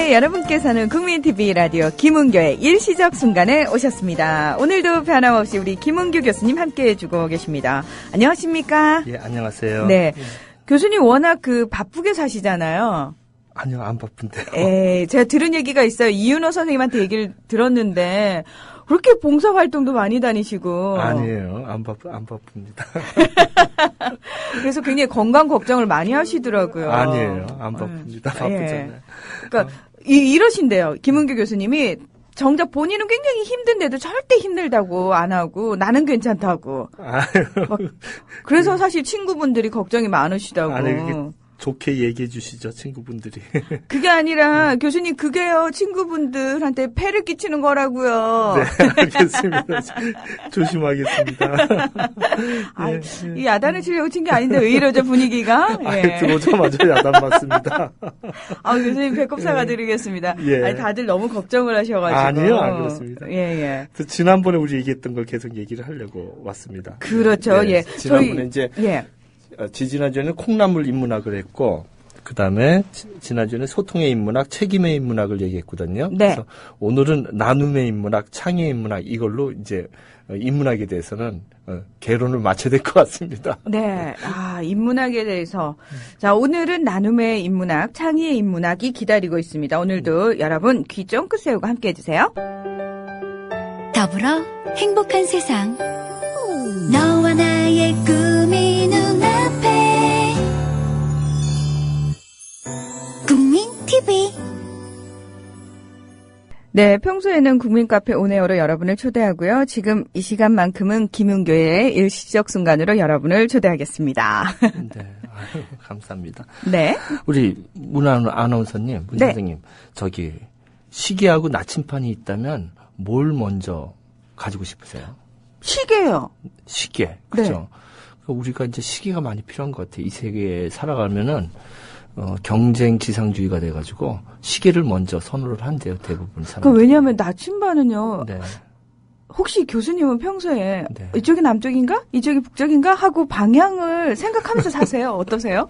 네, 여러분께서는 국민TV 라디오 김은교의 일시적 순간에 오셨습니다. 오늘도 변함없이 우리 김은교 교수님 함께해 주고 계십니다. 안녕하십니까? 예, 안녕하세요. 네. 교수님 워낙 바쁘게 사시잖아요. 아니요, 안 바쁜데요. 제가 들은 얘기가 있어요. 이윤호 선생님한테 얘기를 들었는데, 그렇게 봉사활동도 많이 다니시고. 아니에요. 안 바쁩니다. 그래서 굉장히 건강 걱정을 많이 하시더라고요. 아니에요. 안 바쁩니다. 바쁘잖아요. 그러니까, 이러신대요. 김은교 교수님이. 정작 본인은 굉장히 힘든데도 절대 힘들다고 안 하고 나는 괜찮다고. 그래서 사실 친구분들이 걱정이 많으시다고. 아니, 좋게 얘기해 주시죠, 친구분들이. 그게 아니라 교수님 그게요 친구분들한테 폐를 끼치는 거라고요. 네, 알겠습니다. 조심하겠습니다. 이 야단을 치려고 친 게 아닌데 왜 이러죠 분위기가? 들어오자마자 야단 맞습니다. 교수님 배꼽 사과드리겠습니다. 예. 다들 너무 걱정을 하셔가지고. 아니요, 안 그렇습니다. 예. 지난번에 우리 얘기했던 걸 계속 얘기를 하려고 왔습니다. 그렇죠. 예. 지난번에 이제 지지난주에는 콩나물 인문학을 했고, 그 다음에 지난주에는 소통의 인문학, 책임의 인문학을 얘기했거든요. 네. 그래서 오늘은 나눔의 인문학, 창의의 인문학, 이걸로 이제 인문학에 대해서는 개론을 맞춰야 될 것 같습니다. 네. 인문학에 대해서. 자, 오늘은 나눔의 인문학, 창의의 인문학이 기다리고 있습니다. 오늘도 여러분 귀 쫑긋 세우고 함께 해주세요. 더불어 행복한 세상. 너와 나의 꿈이 눈앞에. 국민TV. 네, 평소에는 국민카페 온에어로 여러분을 초대하고요. 지금 이 시간만큼은 김은교의 일시적 순간으로 여러분을 초대하겠습니다. 네, 감사합니다. 네. 우리 아나운서님, 문 선생님, 저기 시계하고 나침판이 있다면 뭘 먼저 가지고 싶으세요? 시계요. 시계, 그죠? 네. 우리가 이제 시계가 많이 필요한 것 같아요. 이 세계에 살아가면은 경쟁 지상주의가 돼가지고 시계를 먼저 선호를 한대요, 대부분 사람들. 왜냐하면 나침반은요. 네. 혹시 교수님은 평소에 이쪽이 남쪽인가? 이쪽이 북쪽인가? 하고 방향을 생각하면서 사세요? 어떠세요?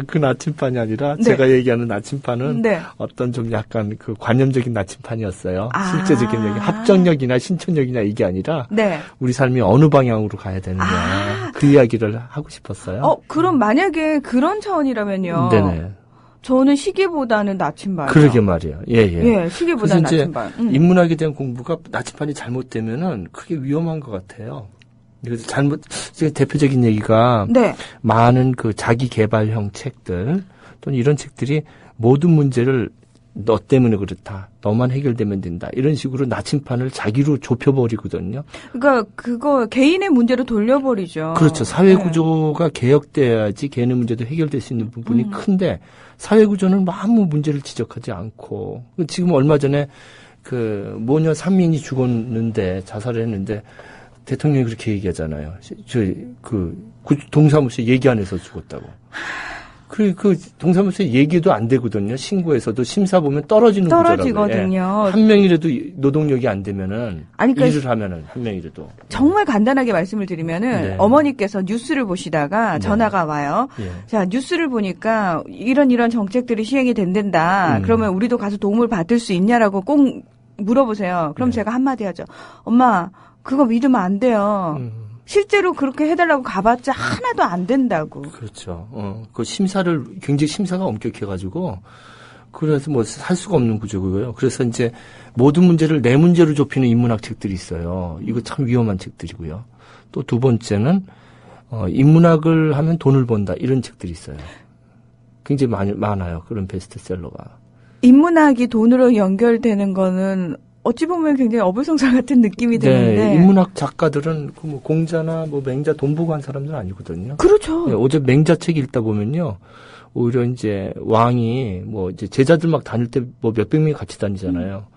그 나침판이 아니라 제가 얘기하는 나침판은 어떤 좀 약간 그 관념적인 나침판이었어요. 실제적인 얘기, 합정력이나 신천력이나 이게 아니라 우리 삶이 어느 방향으로 가야 되느냐 그 이야기를 하고 싶었어요. 그럼 만약에 그런 차원이라면요. 네네. 저는 시계보다는 나침반. 그러게 말이에요. 예, 시계보다는 나침반. 인문학에 대한 공부가 나침반이 잘못되면은 그게 위험한 것 같아요. 그래서 대표적인 얘기가 많은 그 자기 개발형 책들 또는 이런 책들이 모든 문제를 너 때문에 그렇다. 너만 해결되면 된다. 이런 식으로 나침판을 자기로 좁혀버리거든요. 그러니까 그거 개인의 문제로 돌려버리죠. 그렇죠. 사회구조가 개혁돼야지 개인의 문제도 해결될 수 있는 부분이 큰데 사회구조는 아무 문제를 지적하지 않고 지금 얼마 전에 그 모녀 3인이 죽었는데 자살을 했는데 대통령이 그렇게 얘기하잖아요. 동사무소 얘기 안 해서 죽었다고. 그 동사무소에 얘기도 안 되거든요. 신고에서도 심사 보면 떨어지거든요. 한 명이라도 노동력이 안 되면은 일을 하면은 한 명이라도. 정말 간단하게 말씀을 드리면은 어머니께서 뉴스를 보시다가 전화가 와요. 자, 뉴스를 보니까 이런 정책들이 시행이 된단다. 그러면 우리도 가서 도움을 받을 수 있냐라고 꼭 물어보세요. 그럼 제가 한마디 하죠. 엄마, 그거 믿으면 안 돼요. 실제로 그렇게 해달라고 가봤자 하나도 안 된다고. 그렇죠. 굉장히 심사가 엄격해가지고, 그래서 살 수가 없는 구조고요. 그래서 이제 모든 문제를 내 문제로 좁히는 인문학 책들이 있어요. 이거 참 위험한 책들이고요. 또 두 번째는, 인문학을 하면 돈을 번다. 이런 책들이 있어요. 굉장히 많아요. 그런 베스트셀러가. 인문학이 돈으로 연결되는 거는 어찌 보면 굉장히 어불성설 같은 느낌이 드는데. 인문학 작가들은 공자나 맹자 돈 보고 한 사람들은 아니거든요. 그렇죠. 어제 맹자 책 읽다 보면요. 오히려 이제 왕이 이제 제자들 막 다닐 때 몇백 명이 같이 다니잖아요.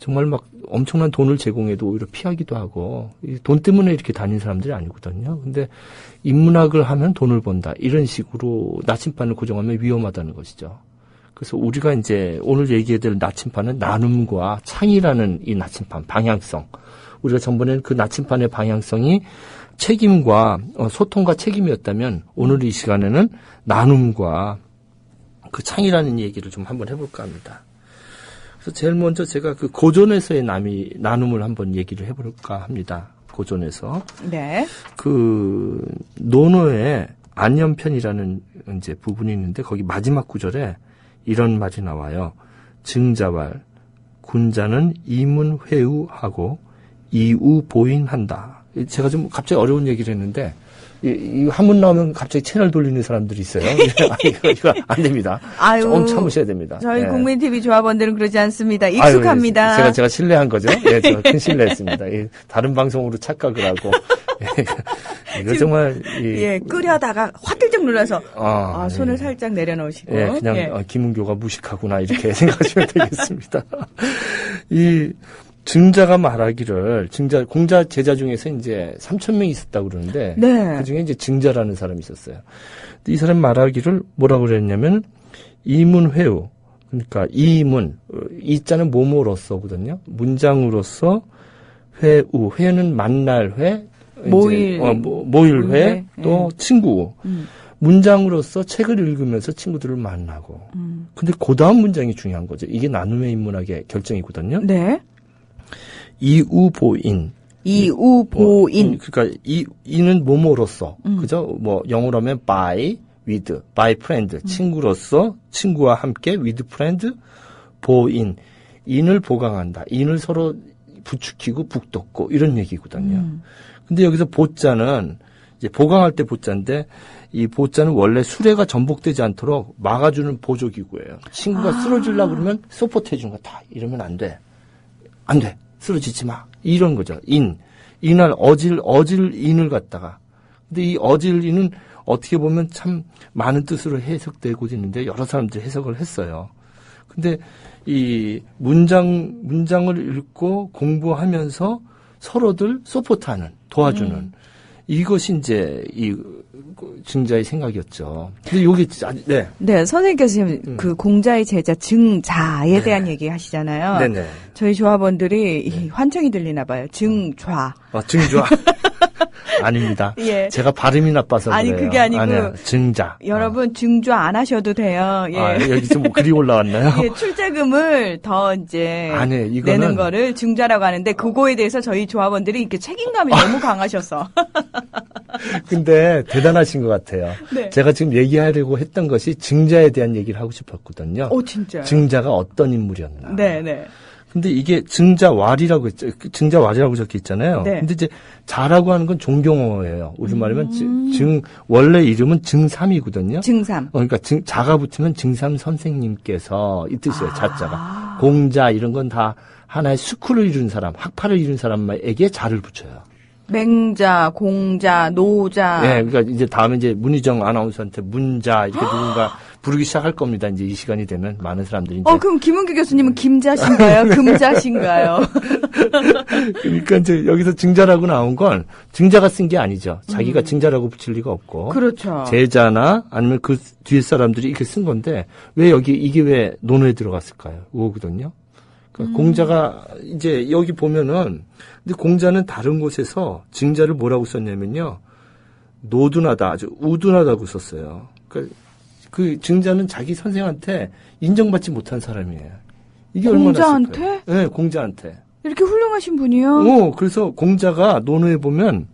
정말 막 엄청난 돈을 제공해도 오히려 피하기도 하고 돈 때문에 이렇게 다니는 사람들이 아니거든요. 근데 인문학을 하면 돈을 번다. 이런 식으로 나침반을 고정하면 위험하다는 것이죠. 그래서 우리가 이제 오늘 얘기해야 될 나침판은 나눔과 창의라는 이 나침판, 방향성. 우리가 전번에는 그 나침판의 방향성이 책임과 소통과 책임이었다면 오늘 이 시간에는 나눔과 그 창의라는 얘기를 좀 한번 해볼까 합니다. 그래서 제일 먼저 제가 그 고전에서의 나눔을 한번 얘기를 해볼까 합니다. 고전에서. 네. 그 논어의 안연편이라는 이제 부분이 있는데 거기 마지막 구절에 이런 말이 나와요. 증자왈 군자는 이문회우하고 이우보인한다. 제가 좀 갑자기 어려운 얘기를 했는데 이 한문 나오면 갑자기 채널 돌리는 사람들이 있어요. 이거 안 됩니다. 아유, 좀 참으셔야 됩니다. 저희 네. 국민TV 조합원들은 그러지 않습니다. 익숙합니다. 아유, 제가 신뢰한 거죠. 예, 제가 큰 신뢰했습니다. 다른 방송으로 착각을 하고. 이거 정말. 예, 끓여다가 화들짝 놀라서 손을 예. 살짝 내려놓으시고. 예, 그냥 예. 김은교가 무식하구나 이렇게 생각하시면 되겠습니다. 이 증자가 말하기를 공자 제자 중에서 이제 3,000명이 있었다고 그러는데 네. 그 중에 이제 증자라는 사람이 있었어요. 근데 이 사람 말하기를 뭐라고 그랬냐면 이문회우 그러니까 이자는 뭐뭐로서거든요. 문장으로서 회는 만날 회 모일 회 또 친구 문장으로서 책을 읽으면서 친구들을 만나고 근데 그 다음 문장이 중요한 거죠. 이게 나눔의 인문학의 결정이거든요. 네. 이우보인. 그러니까 이는 뭐뭐로서. 그죠? 뭐 영어로 하면 by, with, by friend. 친구로서, 친구와 함께, with friend, 보인. 인을 보강한다. 인을 서로 부추기고 북돋고 이런 얘기거든요. 근데 여기서 보자는 이제 보강할 때 보자인데 이 보자는 원래 수레가 전복되지 않도록 막아주는 보조기구예요. 친구가 쓰러지려고 그러면 서포트 해주는 거다. 이러면 안 돼. 안 돼. 쓰러지지 마. 이런 거죠. 인을 어질 인을 갖다가. 근데 이 어질 인은 어떻게 보면 참 많은 뜻으로 해석되고 있는데 여러 사람들이 해석을 했어요. 근데 이 문장을 읽고 공부하면서 서로들 서포트하는, 도와주는 이것이 이제 이 증자의 생각이었죠. 근데 여기 네. 네, 선생님께서 그 공자의 제자 증자에 대한 얘기 하시잖아요. 네네. 저희 조합원들이 환청이 들리나 봐요. 증좌. 증좌. 아닙니다. 예. 제가 발음이 나빠서 아니, 그래요. 그게 아니고. 아니야, 증자. 여러분, 증좌 안 하셔도 돼요. 예. 여기 좀 글이 올라왔나요? 예, 출자금을 더 이제. 이거는. 내는 거를 증자라고 하는데, 그거에 대해서 저희 조합원들이 이렇게 책임감이 너무 강하셔서. 근데 대단하신 것 같아요. 네. 제가 지금 얘기하려고 했던 것이 증자에 대한 얘기를 하고 싶었거든요. 진짜요? 증자가 어떤 인물이었나. 네네. 근데 이게 증자왈이라고 했죠. 증자왈이라고 적혀 있잖아요. 네. 근데 이제 자라고 하는 건 종경어예요. 우리말이면 원래 이름은 증삼이거든요. 증삼. 그러니까 자가 붙으면 증삼 선생님께서 이 뜻이에요. 자자가. 공자 이런 건 다 하나의 스쿨을 이룬 사람, 학파를 이룬 사람에게 자를 붙여요. 맹자, 공자, 노자. 네, 그러니까 이제 다음에 이제 문희정 아나운서한테 문자 이렇게 누군가 부르기 시작할 겁니다. 이제 이 시간이 되면 많은 사람들이 이제. 그럼 김은규 교수님은 김자신가요? 금자신가요? 그러니까 이제 여기서 증자라고 나온 건 증자가 쓴 게 아니죠. 자기가 증자라고 붙일 리가 없고. 그렇죠. 제자나 아니면 그 뒤에 사람들이 이렇게 쓴 건데 왜 이게 왜 논어에 들어갔을까요? 그거거든요. 그러니까 공자가 이제 여기 보면은 근데 공자는 다른 곳에서 증자를 뭐라고 썼냐면요. 노둔하다, 아주 우둔하다고 썼어요. 그러니까 그 증자는 자기 선생한테 인정받지 못한 사람이에요. 이게 공자한테? 얼마나 쓸까요? 네, 공자한테. 이렇게 훌륭하신 분이요? 그래서 공자가 논어에 보면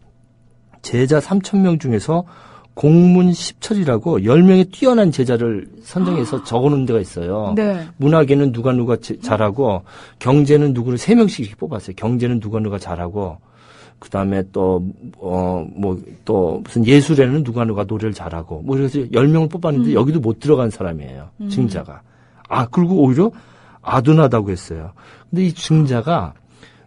제자 3,000명 중에서 공문 10철이라고 10명의 뛰어난 제자를 선정해서 적어놓은 데가 있어요. 네. 문학에는 누가 잘하고 경제는 누구를 3명씩 이렇게 뽑았어요. 경제는 누가 잘하고 그다음에 또 무슨 예술에는 누가 노래를 잘하고 그래서 10명을 뽑았는데 여기도 못 들어간 사람이에요. 증자가. 그리고 오히려 아둔하다고 했어요. 근데 이 증자가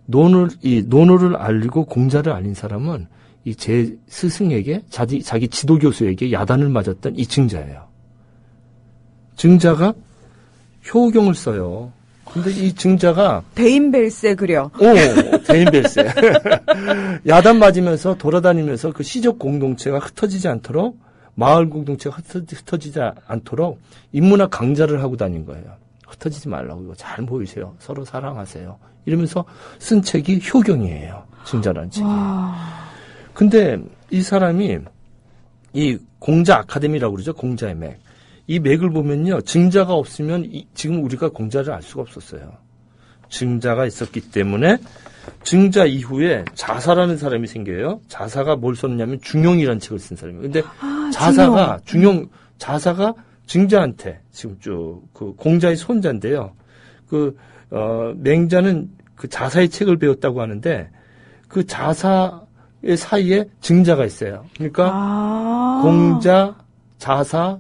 논어를 알리고 공자를 알린 사람은 이 제 스승에게 자기 지도 교수에게 야단을 맞았던 이 증자예요. 증자가 효경을 써요. 근데 이 증자가 대인벨세 그려. 대인벨세. 야단 맞으면서 돌아다니면서 그 시적 공동체가 흩어지지 않도록 마을 공동체가 흩어지지 않도록 인문학 강좌를 하고 다닌 거예요. 흩어지지 말라고 이거 잘 모이세요. 서로 사랑하세요. 이러면서 쓴 책이 효경이에요. 증자라는 책이. 근데 이 사람이 이 공자 아카데미라고 그러죠. 공자의 맥. 이 맥을 보면요. 증자가 없으면 지금 우리가 공자를 알 수가 없었어요. 증자가 있었기 때문에 증자 이후에 자사라는 사람이 생겨요. 자사가 뭘 썼냐면 중용이라는 책을 쓴 사람이에요. 근데 자사가 자사가 증자한테 지금 쭉 그 공자의 손자인데요. 맹자는 그 자사의 책을 배웠다고 하는데 그 자사의 사이에 증자가 있어요. 그러니까 공자, 자사,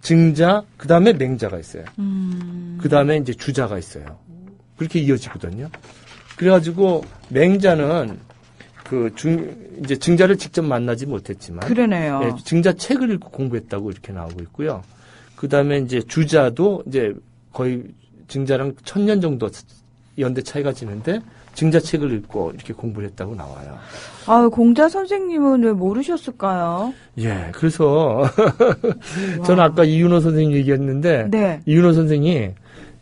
증자, 그 다음에 맹자가 있어요. 그 다음에 이제 주자가 있어요. 그렇게 이어지거든요. 그래가지고 맹자는 이제 증자를 직접 만나지 못했지만. 그러네요. 네, 증자 책을 읽고 공부했다고 이렇게 나오고 있고요. 그 다음에 이제 주자도 이제 거의 증자랑 1000년 정도 연대 차이가 지는데 증자 책을 읽고 이렇게 공부를 했다고 나와요. 공자 선생님은 왜 모르셨을까요? 예, 그래서 저는 아까 이윤호 선생님 얘기했는데 네. 이윤호 선생이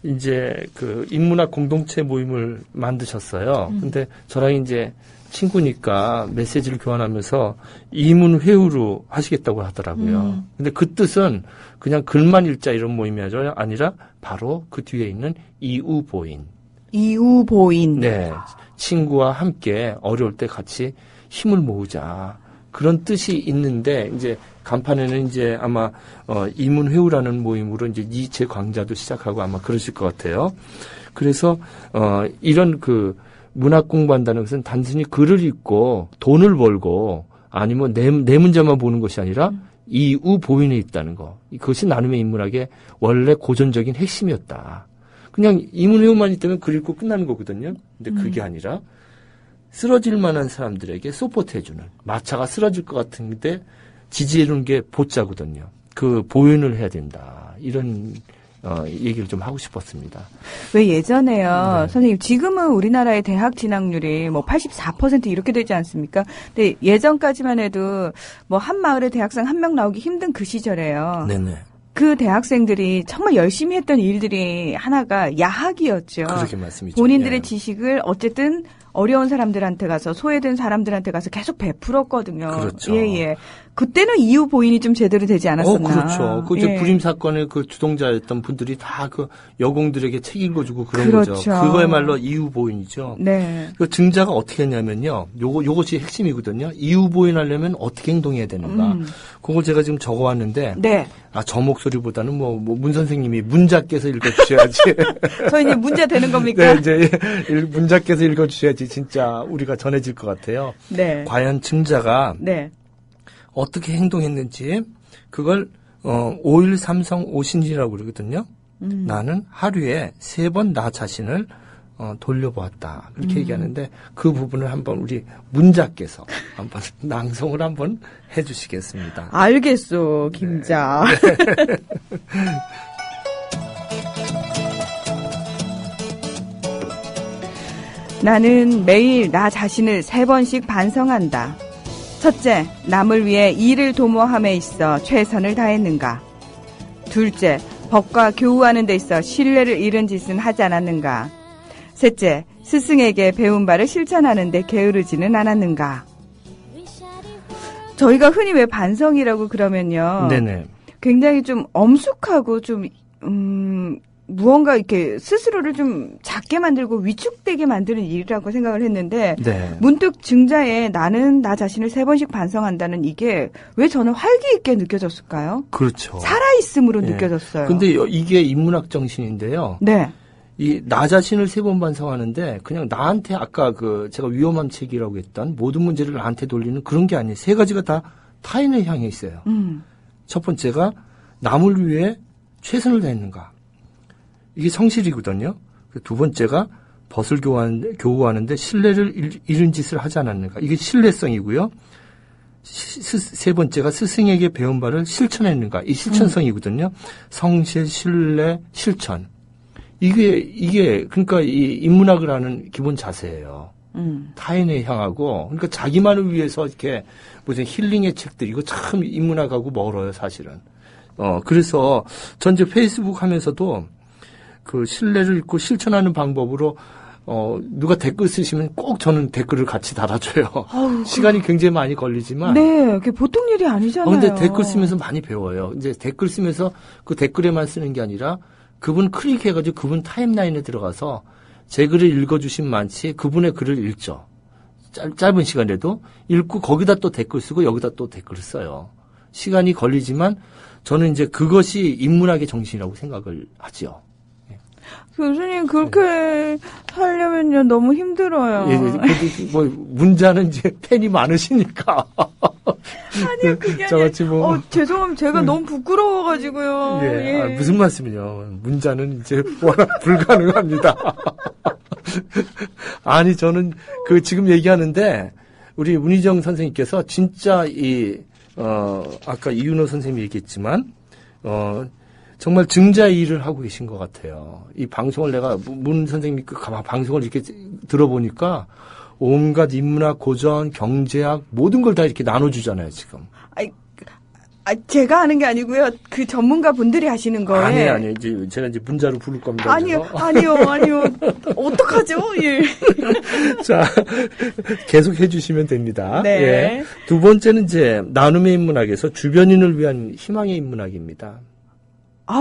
이제 그 인문학 공동체 모임을 만드셨어요. 근데 저랑 이제 친구니까 메시지를 교환하면서 이문회우로 하시겠다고 하더라고요. 근데 그 뜻은 그냥 글만 읽자 이런 모임이 아니라 바로 그 뒤에 있는 이우보인. 네. 친구와 함께 어려울 때 같이 힘을 모으자. 그런 뜻이 있는데, 이제, 간판에는 이제 아마, 이문회우라는 모임으로 이제 니체 강좌도 시작하고 아마 그러실 것 같아요. 그래서, 이런 문학 공부한다는 것은 단순히 글을 읽고 돈을 벌고 아니면 내 문제만 보는 것이 아니라 이우보인에 있다는 거. 그것이 나눔의 인문학의 원래 고전적인 핵심이었다. 그냥 이문회우만 있다면 글 읽고 끝나는 거거든요. 근데 그게 아니라 쓰러질 만한 사람들에게 서포트 해주는, 마차가 쓰러질 것 같은데 지지해주는 게 보자거든요. 그 보윤을 해야 된다. 이런 얘기를 좀 하고 싶었습니다. 왜 예전에요, 네. 선생님, 지금은 우리나라의 대학 진학률이 84% 이렇게 되지 않습니까? 근데 예전까지만 해도 한 마을에 대학생 한 명 나오기 힘든 그 시절에요. 네네. 그 대학생들이 정말 열심히 했던 일들이 하나가 야학이었죠. 그렇게 말씀이죠. 본인들의 예. 지식을 어쨌든 어려운 사람들한테 가서, 소외된 사람들한테 가서 계속 베풀었거든요. 그렇죠. 예. 그때는 이후 보인이 좀 제대로 되지 않았었나. 그렇죠. 그 예. 불임 사건의 그 주동자였던 분들이 다 그 여공들에게 책 읽어주고 그런 그렇죠. 거죠. 그거야말로 이후 보인이죠. 네. 그 증자가 어떻게 했냐면요. 요것이 핵심이거든요. 이후 보인 하려면 어떻게 행동해야 되는가. 그걸 제가 지금 적어왔는데. 네. 저 목소리보다는 문 선생님이 문자께서 읽어주셔야지. 저 이제 문자 되는 겁니까? 네, 이제 문자께서 읽어주셔야지 진짜 우리가 전해질 것 같아요. 네. 과연 증자가. 네. 어떻게 행동했는지 그걸 5일 삼성 오신이라고 그러거든요. 나는 하루에 3번 나 자신을 돌려보았다. 그렇게 얘기하는데 그 부분을 한번 우리 문자께서 한번 낭송을 한번 해주시겠습니다. 알겠소, 김자. 네. 나는 매일 나 자신을 3번씩 반성한다. 첫째, 남을 위해 일을 도모함에 있어 최선을 다했는가? 둘째, 법과 교우하는 데 있어 신뢰를 잃은 짓은 하지 않았는가? 셋째, 스승에게 배운 바를 실천하는 데 게으르지는 않았는가? 저희가 흔히 왜 반성이라고 그러면요. 네네. 굉장히 좀 엄숙하고 좀 무언가 이렇게 스스로를 좀 작게 만들고 위축되게 만드는 일이라고 생각을 했는데 네. 문득 증자에 나는 나 자신을 3번씩 반성한다는 이게 왜 저는 활기 있게 느껴졌을까요? 그렇죠. 살아있음으로 네. 느껴졌어요. 근데 이게 인문학 정신인데요. 네. 나 자신을 3번 반성하는데 그냥 나한테 아까 제가 위험한 책이라고 했던 모든 문제를 나한테 돌리는 그런 게 아니에요. 3가지가 다 타인을 향해 있어요. 첫 번째가 남을 위해 최선을 다했는가. 이게 성실이거든요. 두 번째가 벗을 교우하는데 신뢰를 잃은 짓을 하지 않았는가. 이게 신뢰성이고요. 세 번째가 스승에게 배운 바를 실천했는가. 이 실천성이거든요. 성실, 신뢰, 실천. 이게 그러니까 이 인문학을 하는 기본 자세예요. 타인에 향하고 그러니까 자기만을 위해서 이렇게 무슨 힐링의 책들 이거 참 인문학하고 멀어요, 사실은. 그래서 전 이제 페이스북 하면서도 그 신뢰를 읽고 실천하는 방법으로 누가 댓글 쓰시면 꼭 저는 댓글을 같이 달아줘요. 시간이 굉장히 많이 걸리지만. 네, 그게 보통 일이 아니잖아요. 근데 댓글 쓰면서 많이 배워요. 이제 댓글 쓰면서 그 댓글에만 쓰는 게 아니라 그분 클릭해가지고 그분 타임라인에 들어가서 제 글을 읽어주신 많지 그분의 글을 읽죠. 짧은 시간에도 읽고 거기다 또 댓글 쓰고 여기다 또 댓글을 써요. 시간이 걸리지만 저는 이제 그것이 인문학의 정신이라고 생각을 하지요. 교수님 그렇게 하려면요 너무 힘들어요. 예, 뭐 문자는 이제 팬이 많으시니까. 아니요 그게 아니라 죄송합니다. 제가 너무 부끄러워가지고요. 예, 예. 무슨 말씀이요? 문자는 이제 워낙 불가능합니다. 아니 저는 지금 얘기하는데 우리 문희정 선생님께서 진짜 아까 이윤호 선생님이 얘기했지만 정말 증자의 일을 하고 계신 것 같아요. 이 방송을 내가 문 선생님이 방송을 이렇게 들어보니까 온갖 인문학, 고전, 경제학 모든 걸 다 이렇게 나눠주잖아요, 지금. 제가 하는 게 아니고요. 그 전문가 분들이 하시는 거예요. 아니, 이제 제가 이제 문자로 부를 겁니다. 아니요. 어떡하죠? 예. 자, 계속 해주시면 됩니다. 네. 예. 두 번째는 이제 나눔의 인문학에서 주변인을 위한 희망의 인문학입니다.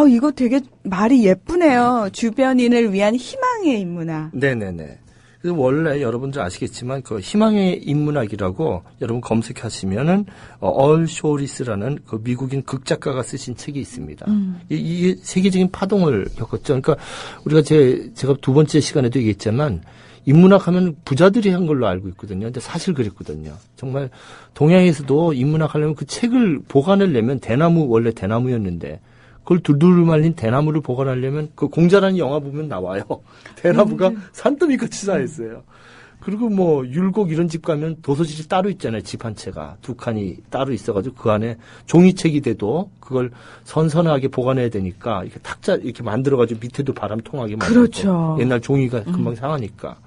이거 되게 말이 예쁘네요. 주변인을 위한 희망의 인문학. 네네네. 그래서 원래 여러분들 아시겠지만 그 희망의 인문학이라고 여러분 검색하시면은 얼 쇼리스라는 그 미국인 극작가가 쓰신 책이 있습니다. 이 세계적인 파동을 겪었죠. 그러니까 우리가 제가 두 번째 시간에도 얘기했지만 인문학 하면 부자들이 한 걸로 알고 있거든요. 근데 사실 그랬거든요. 정말 동양에서도 인문학 하려면 그 책을 보관하려면 원래 대나무였는데 그걸 둘둘 말린 대나무를 보관하려면 그 공자라는 영화 보면 나와요. 대나무가 산더미 같이 쌓였어요. 그리고 뭐 율곡 이런 집 가면 도서실이 따로 있잖아요. 집 한 채가 두 칸이 따로 있어가지고 그 안에 종이책이 돼도 그걸 선선하게 보관해야 되니까 이렇게 탁자 이렇게 만들어가지고 밑에도 바람 통하게 만들고 그렇죠. 옛날 종이가 금방 상하니까.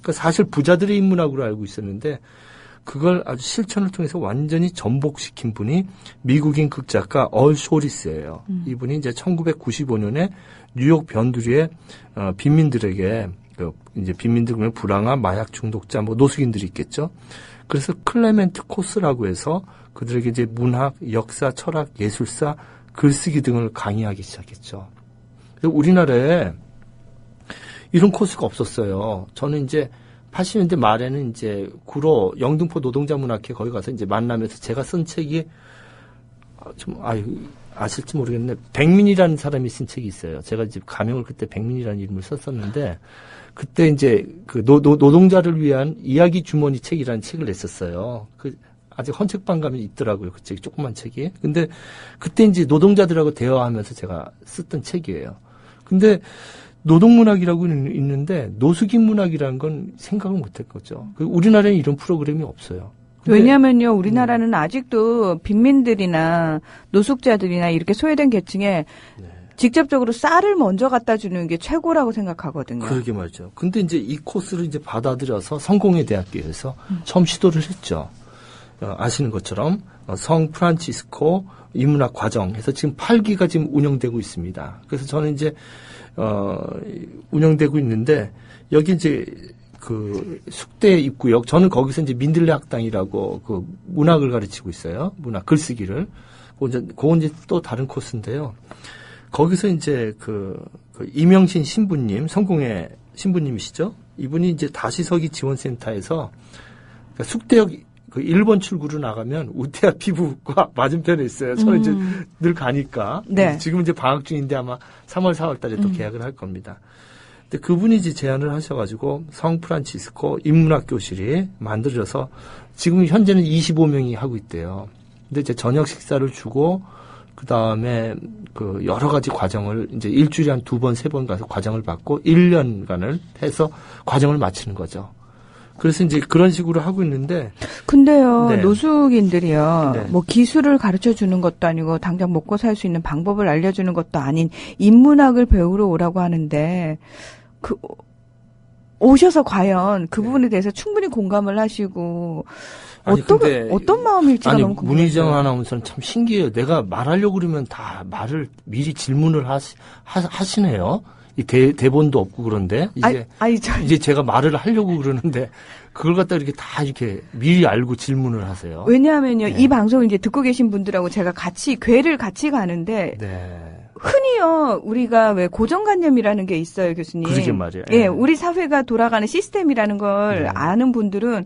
그러니까 사실 부자들의 인문학으로 알고 있었는데 그걸 아주 실천을 통해서 완전히 전복시킨 분이 미국인 극작가 얼 쇼리스예요. 이분이 이제 1995년에 뉴욕 변두리에 빈민들에게 이제 빈민들 그러면 불황아, 마약 중독자, 뭐 노숙인들이 있겠죠. 그래서 클레멘트 코스라고 해서 그들에게 이제 문학, 역사, 철학, 예술사, 글쓰기 등을 강의하기 시작했죠. 그래서 우리나라에 이런 코스가 없었어요. 저는 이제 80년대 말에는 이제 구로 영등포 노동자 문학회 거기 가서 이제 만나면서 제가 쓴 책이 아실지 모르겠네. 백민이라는 사람이 쓴 책이 있어요. 제가 이제 가명을 그때 백민이라는 이름을 썼었는데 그때 이제 그 노동자를 위한 이야기 주머니 책이라는 책을 냈었어요. 아직 헌책방 가면 있더라고요. 그 책이 조그만 책이. 근데 그때 이제 노동자들하고 대화하면서 제가 썼던 책이에요. 근데 노동문학이라고 있는데 노숙인 문학이라는 건 생각을 못할 거죠. 우리나라에는 이런 프로그램이 없어요. 왜냐하면요, 우리나라는 아직도 빈민들이나 노숙자들이나 이렇게 소외된 계층에 직접적으로 쌀을 먼저 갖다 주는 게 최고라고 생각하거든요. 그러게 말이죠. 근데 이제 이 코스를 이제 받아들여서 성공회 대학교에서 처음 시도를 했죠. 아시는 것처럼 성 프란치스코 인문학 과정에서 지금 8기가 지금 운영되고 있습니다. 그래서 저는 이제 운영되고 있는데 여기 이제 그 숙대 입구역 저는 거기서 이제 민들레 학당이라고 그 문학을 가르치고 있어요. 문학 글쓰기를. 그건 이제 또 다른 코스인데요. 거기서 이제 그 이명신 신부님, 성공회 신부님이시죠? 이분이 이제 다시서기 지원센터에서 그러니까 숙대역 그 1번 출구로 나가면 우태아 피부과 맞은편에 있어요. 저는 이제 늘 가니까. 네. 지금 이제 방학 중인데 아마 3월, 4월 달에 또 계약을 할 겁니다. 근데 그분이 이제 제안을 하셔가지고 성프란치스코 인문학 교실이 만들어져서 지금 현재는 25명이 하고 있대요. 근데 이제 저녁 식사를 주고 그 다음에 그 여러 가지 과정을 이제 일주일에 한 2번, 3번 가서 과정을 받고 1년간을 해서 과정을 마치는 거죠. 그래서 이제 그런 식으로 하고 있는데. 근데요, 네. 노숙인들이요, 네. 뭐 기술을 가르쳐 주는 것도 아니고 당장 먹고 살 수 있는 방법을 알려주는 것도 아닌 인문학을 배우러 오라고 하는데, 오셔서 과연 그 부분에 대해서 충분히 공감을 하시고, 어떤 마음일지가 너무 궁금해요. 문희정 아나운서는 참 신기해요. 내가 말하려고 그러면 다 말을 미리 질문을 하시네요. 이 대본도 없고 그런데 이제 제가 말을 하려고 그러는데 그걸 갖다 이렇게 다 이렇게 미리 알고 질문을 하세요. 왜냐하면요, 이 방송을 이제 듣고 계신 분들하고 제가 괴를 같이 가는데 흔히요, 우리가 왜 고정관념이라는 게 있어요, 교수님. 그러게 말이에요. 예, 우리 사회가 돌아가는 시스템이라는 걸 아는 분들은,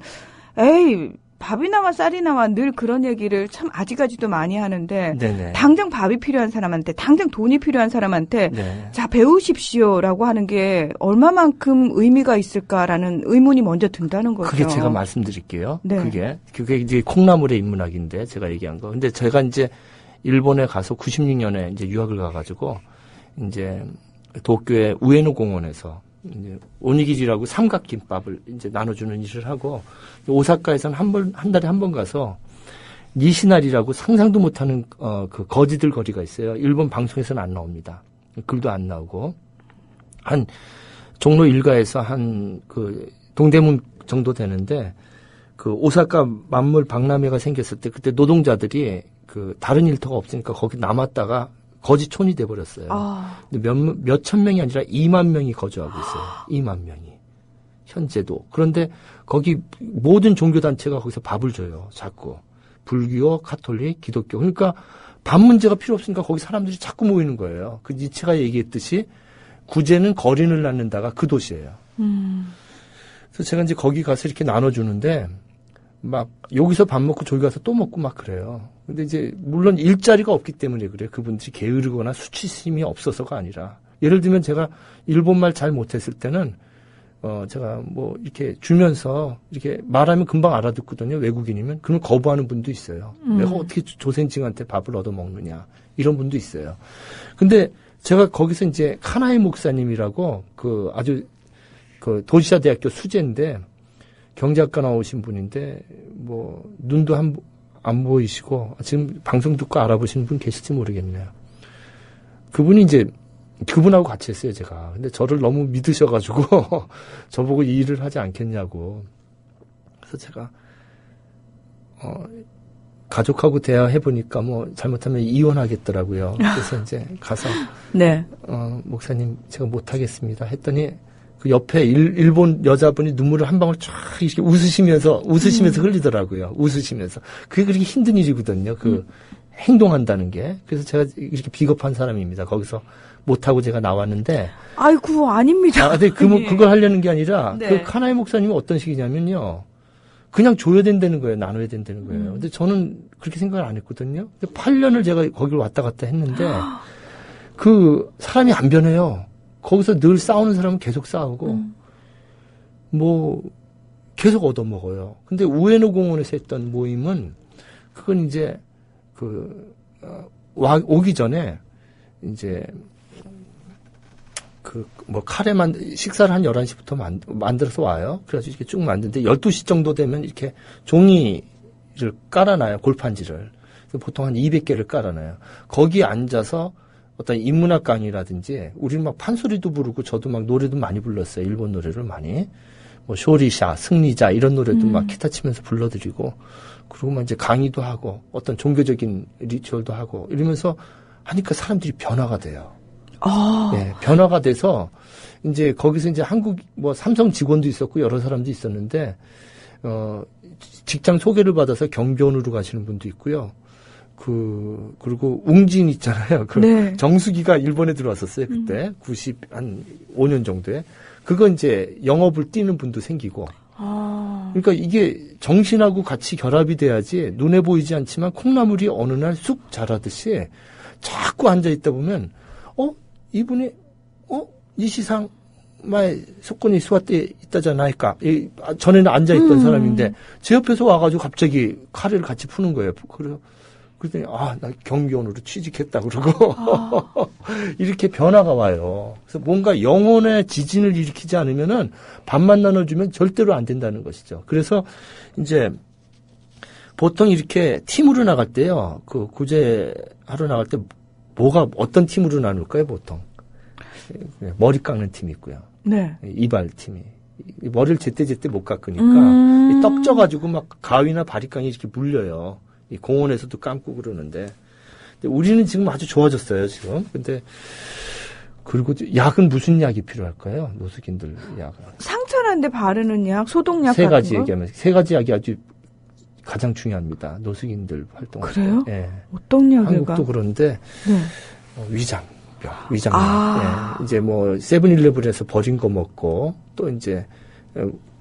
에이, 밥이 나와 쌀이 나와 늘 그런 얘기를 참 아직까지도 많이 하는데, 네네. 당장 밥이 필요한 사람한테, 당장 돈이 필요한 사람한테, 네. 자, 배우십시오라고 하는 게 얼마만큼 의미가 있을까라는 의문이 먼저 든다는 거죠. 그게 제가 말씀드릴게요. 네. 그게 이제 콩나물의 인문학인데, 제가 얘기한 거. 근데 제가 이제 일본에 가서 96년에 이제 유학을 가가지고, 이제 도쿄의 우에노 공원에서 이제 오니기리라고 삼각김밥을 이제 나눠주는 일을 하고, 오사카에서는 한 달에 한 번 가서 니시나리라고 상상도 못하는 그 거지들 거리가 있어요. 일본 방송에서는 안 나옵니다. 글도 안 나오고 한 종로 일가에서 한 그 동대문 정도 되는데 그 오사카 만물 박람회가 생겼을 때 그때 노동자들이 그 다른 일터가 없으니까 거기 남았다가 거지촌이 돼버렸어요. 근데 몇천 명이 아니라 2만 명이 거주하고 있어요. 2만 명이. 현재도. 그런데 거기 모든 종교단체가 거기서 밥을 줘요. 자꾸. 불교, 카톨릭, 기독교. 그러니까 밥 문제가 필요 없으니까 거기 사람들이 자꾸 모이는 거예요. 그 니체가 얘기했듯이 구제는 거린을 낳는다가 그 도시예요. 그래서 제가 이제 거기 가서 이렇게 나눠주는데 막 여기서 밥 먹고 저기 가서 또 먹고 막 그래요. 근데 이제 물론 일자리가 없기 때문에 그래요. 그분들이 게으르거나 수치심이 없어서가 아니라. 예를 들면 제가 일본말 잘 못했을 때는 제가 뭐 이렇게 주면서 이렇게 말하면 금방 알아듣거든요. 외국인이면. 그럼 거부하는 분도 있어요. 내가 어떻게 조생징한테 밥을 얻어 먹느냐. 이런 분도 있어요. 근데 제가 거기서 이제 카나이 목사님이라고 그 아주 그 도시아 대학교 수재인데 경제학과 나오신 분인데 뭐 눈도 안 보이시고 지금 방송 듣고 알아보시는 분 계실지 모르겠네요. 그분이 이제 그분하고 같이 했어요, 제가. 근데 저를 너무 믿으셔가지고 저보고 이 일을 하지 않겠냐고. 그래서 제가 가족하고 대화해보니까 뭐 잘못하면 이혼하겠더라고요. 그래서 이제 가서 네. 목사님 제가 못하겠습니다 했더니 그 옆에 일본 여자분이 눈물을 한 방울 쫙 이렇게 웃으시면서 흘리더라고요. 웃으시면서. 그게 그렇게 힘든 일이거든요. 행동한다는 게. 그래서 제가 이렇게 비겁한 사람입니다. 거기서 못하고 제가 나왔는데. 아이고, 아닙니다. 네, 그걸 하려는 게 아니라, 네. 그 카나이 목사님이 어떤 식이냐면요. 그냥 줘야 된다는 거예요. 나눠야 된다는 거예요. 근데 저는 그렇게 생각을 안 했거든요. 8년을 제가 거기를 왔다 갔다 했는데, 그 사람이 안 변해요. 거기서 늘 싸우는 사람은 계속 싸우고, 뭐, 계속 얻어먹어요. 근데 우에노 공원에서 했던 모임은, 그건 이제, 오기 전에, 이제, 카레 식사를 한 11시부터 만들어서 와요. 그래서 이렇게 쭉 만드는데, 12시 정도 되면 이렇게 종이를 깔아놔요. 골판지를. 보통 한 200개를 깔아놔요. 거기에 앉아서 어떤 인문학 강의라든지, 우리는 막 판소리도 부르고, 저도 막 노래도 많이 불렀어요. 일본 노래를 많이. 뭐, 쇼리샤, 승리자, 이런 노래도 막 기타 치면서 불러드리고, 그리고 막 이제 강의도 하고, 어떤 종교적인 리추얼도 하고, 이러면서 하니까 사람들이 변화가 돼요. 네, 변화가 돼서, 이제 거기서 이제 삼성 직원도 있었고, 여러 사람도 있었는데, 직장 소개를 받아서 경비원으로 가시는 분도 있고요. 그리고 웅진 있잖아요. 네. 정수기가 일본에 들어왔었어요, 그때. 5년 정도에. 그거 이제 영업을 뛰는 분도 생기고. 그러니까 이게 정신하고 같이 결합이 돼야지 눈에 보이지 않지만 콩나물이 어느 날 쑥 자라듯이 자꾸 앉아있다 보면, 이분이, 니시상마에 소권이 수화때 있다잖아니까. 전에는 앉아있던 사람인데, 제 옆에서 와가지고 갑자기 카레를 같이 푸는 거예요. 그랬더니, 나 경비원으로 취직했다, 그러고. 이렇게 변화가 와요. 그래서 뭔가 영혼의 지진을 일으키지 않으면은 밥만 나눠주면 절대로 안 된다는 것이죠. 그래서 이제 보통 이렇게 팀으로 나갈 때요, 구제하러 나갈 때 어떤 팀으로 나눌까요, 보통? 머리 깎는 팀이 있고요. 네. 이발 팀이. 머리를 제때 못 깎으니까 떡 쪄가지고 막 가위나 바리깡이 이렇게 물려요. 이 공원에서도 감고 그러는데. 근데 우리는 지금 아주 좋아졌어요, 지금. 근데, 그리고 약은 무슨 약이 필요할까요? 노숙인들 약은. 상처난데 바르는 약, 소독약 세 같은 가지 거? 얘기하면, 세 가지 약이 아주 가장 중요합니다. 노숙인들 활동할 때. 그래요? 예. 어떤 약을 한국도 그런데, 네. 위장, 위장약병. 예. 이제 뭐 세븐일레븐에서 버린 거 먹고 또 이제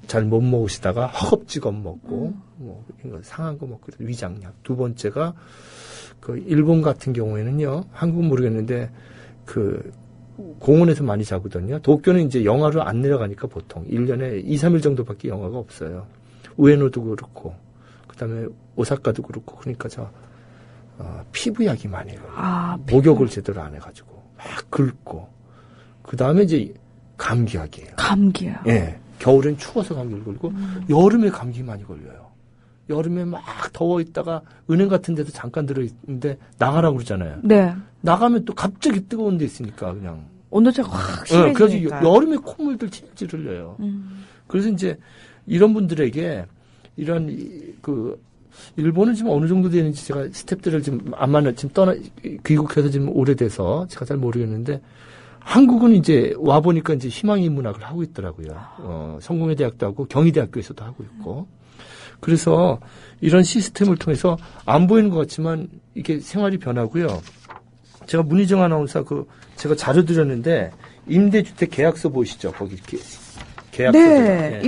잘 못 먹으시다가 허겁지겁 먹고 뭐 이거 상한 거 먹고 위장약. 두 번째가 그 일본 같은 경우에는요. 한국은 모르겠는데 그 공원에서 많이 자거든요. 도쿄는 이제 영하로 안 내려가니까 보통 1년에 2, 3일 정도밖에 영하가 없어요. 우에노도 그렇고 그다음에 오사카도 그렇고 그러니까 피부약이 많이 걸려요. 목욕을 제대로 안 해가지고 막 긁고 그다음에 이제 감기약이에요. 감기약. 예. 겨울엔 추워서 감기를 걸고 여름에 감기 많이 걸려요. 여름에 막 더워 있다가 은행 같은 데도 잠깐 들어있는데 나가라고 그러잖아요. 네. 나가면 또 갑자기 뜨거운 데 있으니까 그냥. 온도차가 확 심해지니까. 네, 그래서 여름에 콧물들 질질 흘려요. 그래서 이제 이런 분들에게 이런 일본은 지금 어느 정도 되는지 제가 스태프들을 지금 안 만나, 지금 귀국해서 지금 오래돼서 제가 잘 모르겠는데 한국은 이제 와보니까 이제 희망인문학을 하고 있더라고요. 성공회 대학도 하고 경희대학교에서도 하고 있고. 그래서 이런 시스템을 통해서 안 보이는 것 같지만 이게 생활이 변하고요. 제가 문희정 아나운서 제가 자료 드렸는데 임대주택 계약서 보이시죠? 거기 이렇게 계약서. 네.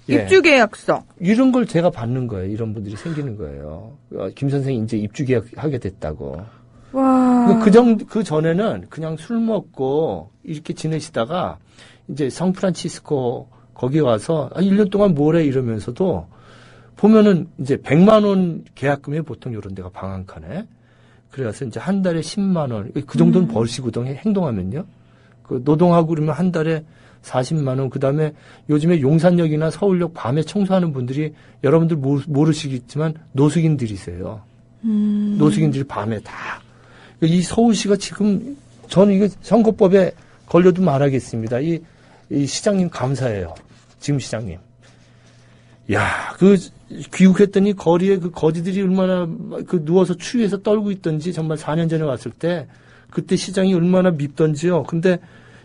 입주 계약서. 이런 걸 제가 받는 거예요. 이런 분들이 생기는 거예요. 김 선생이 이제 입주 계약하게 됐다고. 와. 그 전에는 그냥 술 먹고 이렇게 지내시다가 이제 성프란치스코 거기 와서 1년 동안 뭐래 이러면서도 보면은 이제 100만 원 계약금에 보통 이런 데가 방한칸에. 그래서 이제 한 달에 10만 원. 그 정도는 벌시거든요. 행동하면요. 그 노동하고 그러면 한 달에 40만 원. 그다음에 요즘에 용산역이나 서울역 밤에 청소하는 분들이 여러분들 모르시겠지만 노숙인들이세요. 노숙인들이 밤에 다. 이 서울시가 지금 저는 이거 선거법에 걸려도 말하겠습니다. 이 시장님 감사해요. 지금 시장님. 야, 귀국했더니 거리에 그 거지들이 얼마나 누워서 추위에서 떨고 있던지 정말 4년 전에 왔을 때 그때 시장이 얼마나 밉던지요. 근데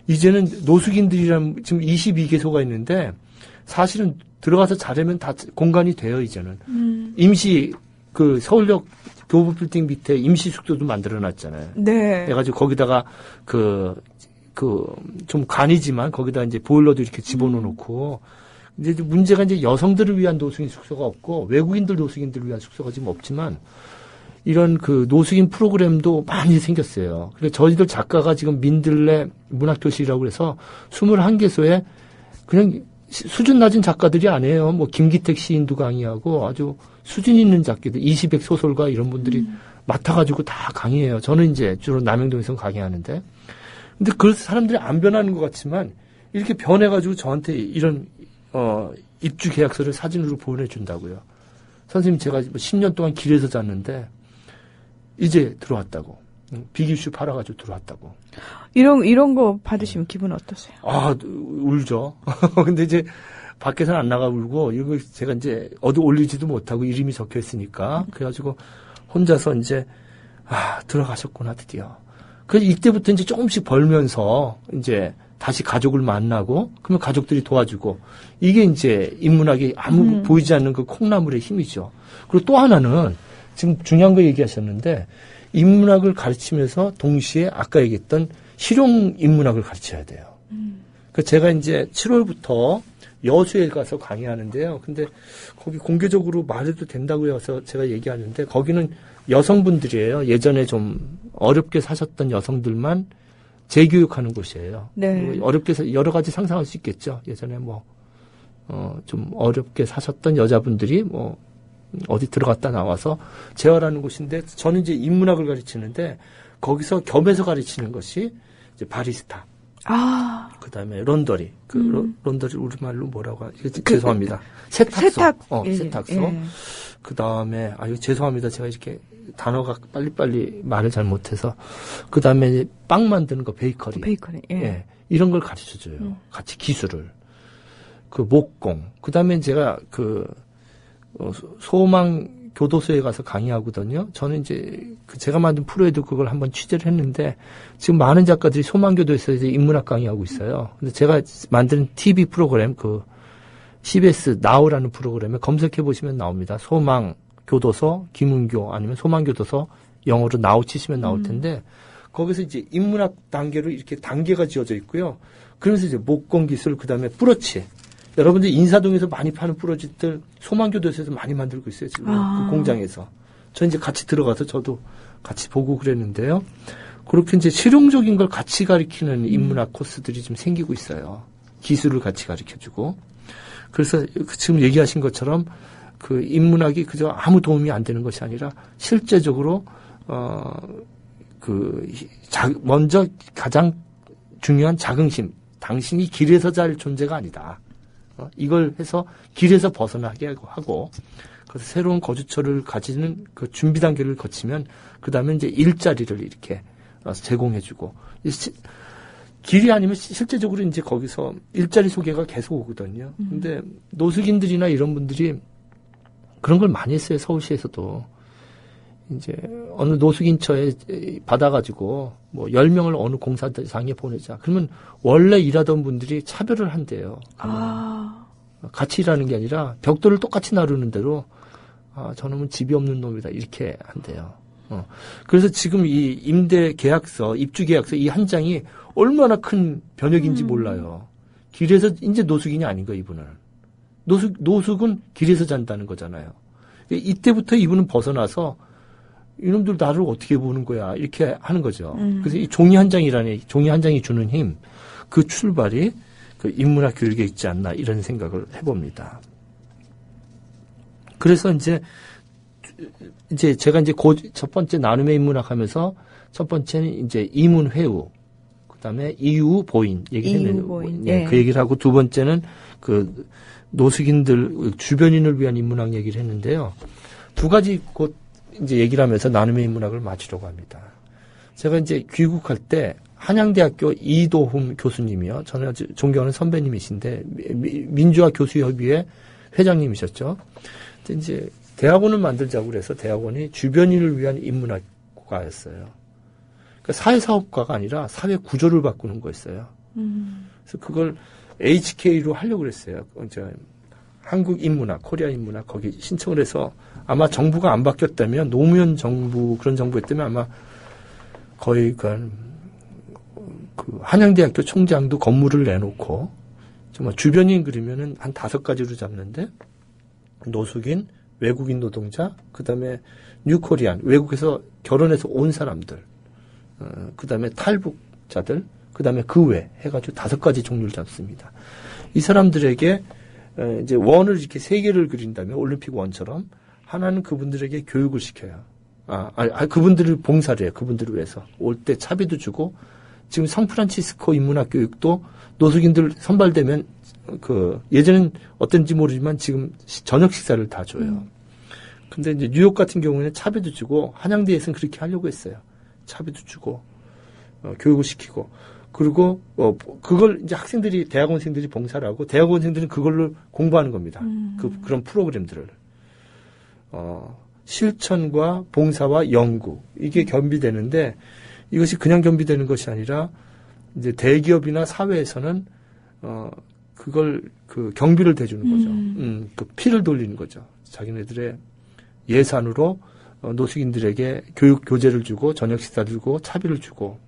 이제는 노숙인들이란 지금 22개소가 있는데 사실은 들어가서 자려면 다 공간이 돼요, 이제는. 임시 서울역 교부 빌딩 밑에 임시 숙소도 만들어 놨잖아요. 네. 그래가지고 거기다가 좀 간이지만 거기다 이제 보일러도 이렇게 집어넣어 놓고 이제 문제가 이제 여성들을 위한 노숙인 숙소가 없고 노숙인들을 위한 숙소가 지금 없지만 이런 노숙인 프로그램도 많이 생겼어요. 그래서 저희들 작가가 지금 민들레 문학교실이라고 해서 21개소에 그냥 수준 낮은 작가들이 아니에요. 뭐 김기택 시인도 강의하고 아주 수준 있는 작가들, 20백 소설가 이런 분들이 맡아가지고 다 강의해요. 저는 이제 주로 남영동에서 강의하는데. 근데 사람들이 안 변하는 것 같지만 이렇게 변해가지고 저한테 이런 입주 계약서를 사진으로 보내준다고요. 선생님 제가 10년 동안 길에서 잤는데 이제 들어왔다고. 비기슈 팔아가지고 들어왔다고. 이런 거 받으시면 기분 어떠세요? 울죠. 근데 이제 밖에서는 안 나가 울고 이거 제가 이제 어디 올리지도 못하고 이름이 적혀 있으니까 그래가지고 혼자서 이제 들어가셨구나 드디어. 그래서 이때부터 이제 조금씩 벌면서 이제 다시 가족을 만나고 그러면 가족들이 도와주고 이게 이제 인문학이 아무 보이지 않는 그 콩나물의 힘이죠. 그리고 또 하나는 지금 중요한 거 얘기하셨는데 인문학을 가르치면서 동시에 아까 얘기했던 실용 인문학을 가르쳐야 돼요. 그래서 제가 이제 7월부터 여수에 가서 강의하는데요. 근데 거기 공개적으로 말해도 된다고 해서 제가 얘기하는데 거기는 여성분들이에요. 예전에 좀 어렵게 사셨던 여성들만 재교육하는 곳이에요. 네. 어렵게 여러 가지 상상할 수 있겠죠. 예전에 좀 어렵게 사셨던 여자분들이 어디 들어갔다 나와서 재활하는 곳인데 저는 이제 인문학을 가르치는데 거기서 겸해서 가르치는 것이 이제 바리스타. 그다음에 런더리. 런더리 우리말로 뭐라고 하지? 죄송합니다. 세탁소. 세탁소. 예. 그다음에 이거 죄송합니다. 제가 이렇게 단어가 빨리빨리 말을 잘 못해서 그다음에 빵 만드는 거 베이커리. 예. 이런 걸 가르쳐 줘요. 같이 기술을. 목공. 그다음에 제가 소망 교도소에 가서 강의하거든요. 저는 이제 제가 만든 프로에도 그걸 한번 취재를 했는데 지금 많은 작가들이 소망교도소에서 이제 인문학 강의하고 있어요. 근데 제가 만든 TV 프로그램 CBS 나우라는 프로그램에 검색해 보시면 나옵니다. 소망교도소 김은교 아니면 소망교도소 영어로 나우 치시면 나올 텐데 거기서 이제 인문학 단계로 이렇게 단계가 지어져 있고요. 그러면서 이제 목공 기술, 그 다음에 뿌러치. 여러분들 인사동에서 많이 파는 뿌러치들 소망교도소에서 많이 만들고 있어요, 지금. 그 공장에서. 저 이제 같이 들어가서 저도 같이 보고 그랬는데요. 그렇게 이제 실용적인 걸 같이 가르치는 인문학 코스들이 좀 생기고 있어요. 기술을 같이 가르쳐주고. 그래서 지금 얘기하신 것처럼 그 인문학이 그저 아무 도움이 안 되는 것이 아니라 실제적으로, 먼저 가장 중요한 자긍심. 당신이 길에서 잘 존재가 아니다. 이걸 해서 길에서 벗어나게 하고, 그래서 새로운 거주처를 가지는 그 준비 단계를 거치면, 그 다음에 이제 일자리를 이렇게 제공해주고, 길이 아니면 실제적으로 이제 거기서 일자리 소개가 계속 오거든요. 근데 노숙인들이나 이런 분들이 그런 걸 많이 했어요, 서울시에서도. 이제 어느 노숙인처에 받아가지고 뭐 10명을 어느 공사장에 보내자. 그러면 원래 일하던 분들이 차별을 한대요. 같이 일하는 게 아니라 벽돌을 똑같이 나르는 대로 저놈은 집이 없는 놈이다 이렇게 한대요. 그래서 지금 이 임대 계약서, 입주 계약서 이 한 장이 얼마나 큰 변혁인지 몰라요. 길에서 이제 노숙인이 아닌 거예요, 이분은. 노숙은 길에서 잔다는 거잖아요. 이때부터 이분은 벗어나서 이놈들 나를 어떻게 보는 거야 이렇게 하는 거죠. 그래서 이 종이 한 장이 주는 힘, 그 출발이 그 인문학 교육에 있지 않나 이런 생각을 해봅니다. 그래서 이제 제가 이제 첫 번째 나눔의 인문학 하면서 첫 번째는 이제 이문회우, 그다음에 이유 보인 얘기를 했는데, 예, 그 얘기를 하고 두 번째는 그 노숙인들 주변인을 위한 인문학 얘기를 했는데요. 두 가지 곧 이제 얘기를 하면서 나눔의 인문학을 마치려고 합니다. 제가 이제 귀국할 때 한양대학교 이도훈 교수님이요. 저는 아주 존경하는 선배님이신데 민주화 교수협의회 회장님이셨죠. 근데 이제 대학원을 만들자고 그래서 대학원이 주변인을 위한 인문학과였어요. 그러니까 사회사업과가 아니라 사회 구조를 바꾸는 거였어요. 그래서 그걸 HK로 하려고 그랬어요. 한국 인문학, 코리아 인문학 거기 신청을 해서 아마 정부가 안 바뀌었다면 노무현 정부 그런 정부였다면 아마 거의 그 한양대학교 총장도 건물을 내놓고 정말 주변인 그러면은 한 5가지로 잡는데 노숙인, 외국인 노동자, 그다음에 뉴코리안, 외국에서 결혼해서 온 사람들, 그다음에 탈북자들, 그다음에 그 외 해가지고 5가지 종류를 잡습니다. 이 사람들에게 이제 원을 이렇게 3개를 그린다면 올림픽 원처럼 하나는 그분들에게 교육을 시켜요. 그분들을 봉사를 해요. 그분들을 위해서 올 때 차비도 주고 지금 상프란시스코 인문학 교육도 노숙인들 선발되면 예전엔 어땠는지 모르지만 지금 저녁 식사를 다 줘요. 근데 이제 뉴욕 같은 경우에는 차비도 주고 한양대에서는 그렇게 하려고 했어요. 차비도 주고 교육을 시키고 그리고 그걸 이제 대학원생들이 봉사를 하고 대학원생들은 그걸로 공부하는 겁니다. 그런 프로그램들을 실천과 봉사와 연구 이게 겸비되는데 이것이 그냥 겸비되는 것이 아니라 이제 대기업이나 사회에서는 그걸 경비를 대주는 거죠. 그 피를 돌리는 거죠. 자기네들의 예산으로 노숙인들에게 교육 교재를 주고 저녁 식사를 주고 차비를 주고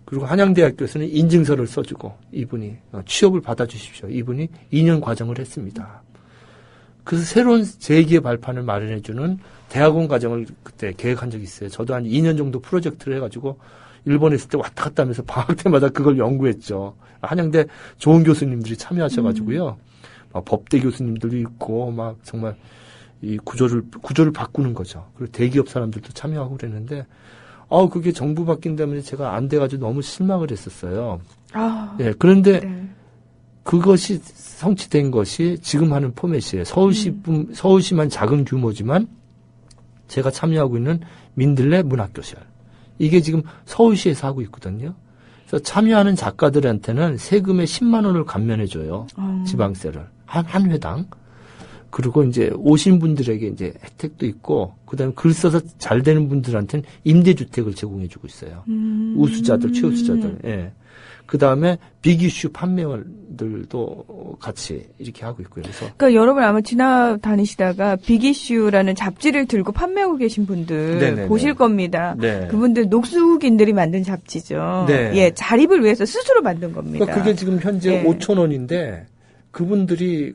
그리고 한양대학교에서는 인증서를 써주고 이분이 취업을 받아주십시오. 이분이 2년 과정을 했습니다. 그래서 새로운 제2기의 발판을 마련해주는 대학원 과정을 그때 계획한 적이 있어요. 저도 한 2년 정도 프로젝트를 해가지고 일본에 있을 때 왔다 갔다 하면서 방학 때마다 그걸 연구했죠. 한양대 좋은 교수님들이 참여하셔가지고요. 막 법대 교수님들도 있고 막 정말 이 구조를 바꾸는 거죠. 그리고 대기업 사람들도 참여하고 그랬는데 그게 정부 바뀐 다음에 제가 안 돼가지고 너무 실망을 했었어요. 네, 그런데 네. 그것이 성취된 것이 지금 하는 포맷이에요. 서울시만 작은 규모지만 제가 참여하고 있는 민들레 문학교실. 이게 지금 서울시에서 하고 있거든요. 그래서 참여하는 작가들한테는 세금의 10만 원을 감면해줘요. 지방세를. 한 회당. 그리고 이제 오신 분들에게 이제 혜택도 있고, 그 다음에 글 써서 잘 되는 분들한테는 임대주택을 제공해주고 있어요. 우수자들, 최우수자들. 예. 그 다음에 빅 이슈 판매원들도 같이 이렇게 하고 있고요. 그래서 그러니까 여러분 아마 지나다니시다가 빅 이슈라는 잡지를 들고 판매하고 계신 분들 네네네. 보실 겁니다. 네. 그분들 녹수흑인들이 만든 잡지죠. 네. 예, 자립을 위해서 스스로 만든 겁니다. 그러니까 그게 지금 현재 예. 5,000원인데 그분들이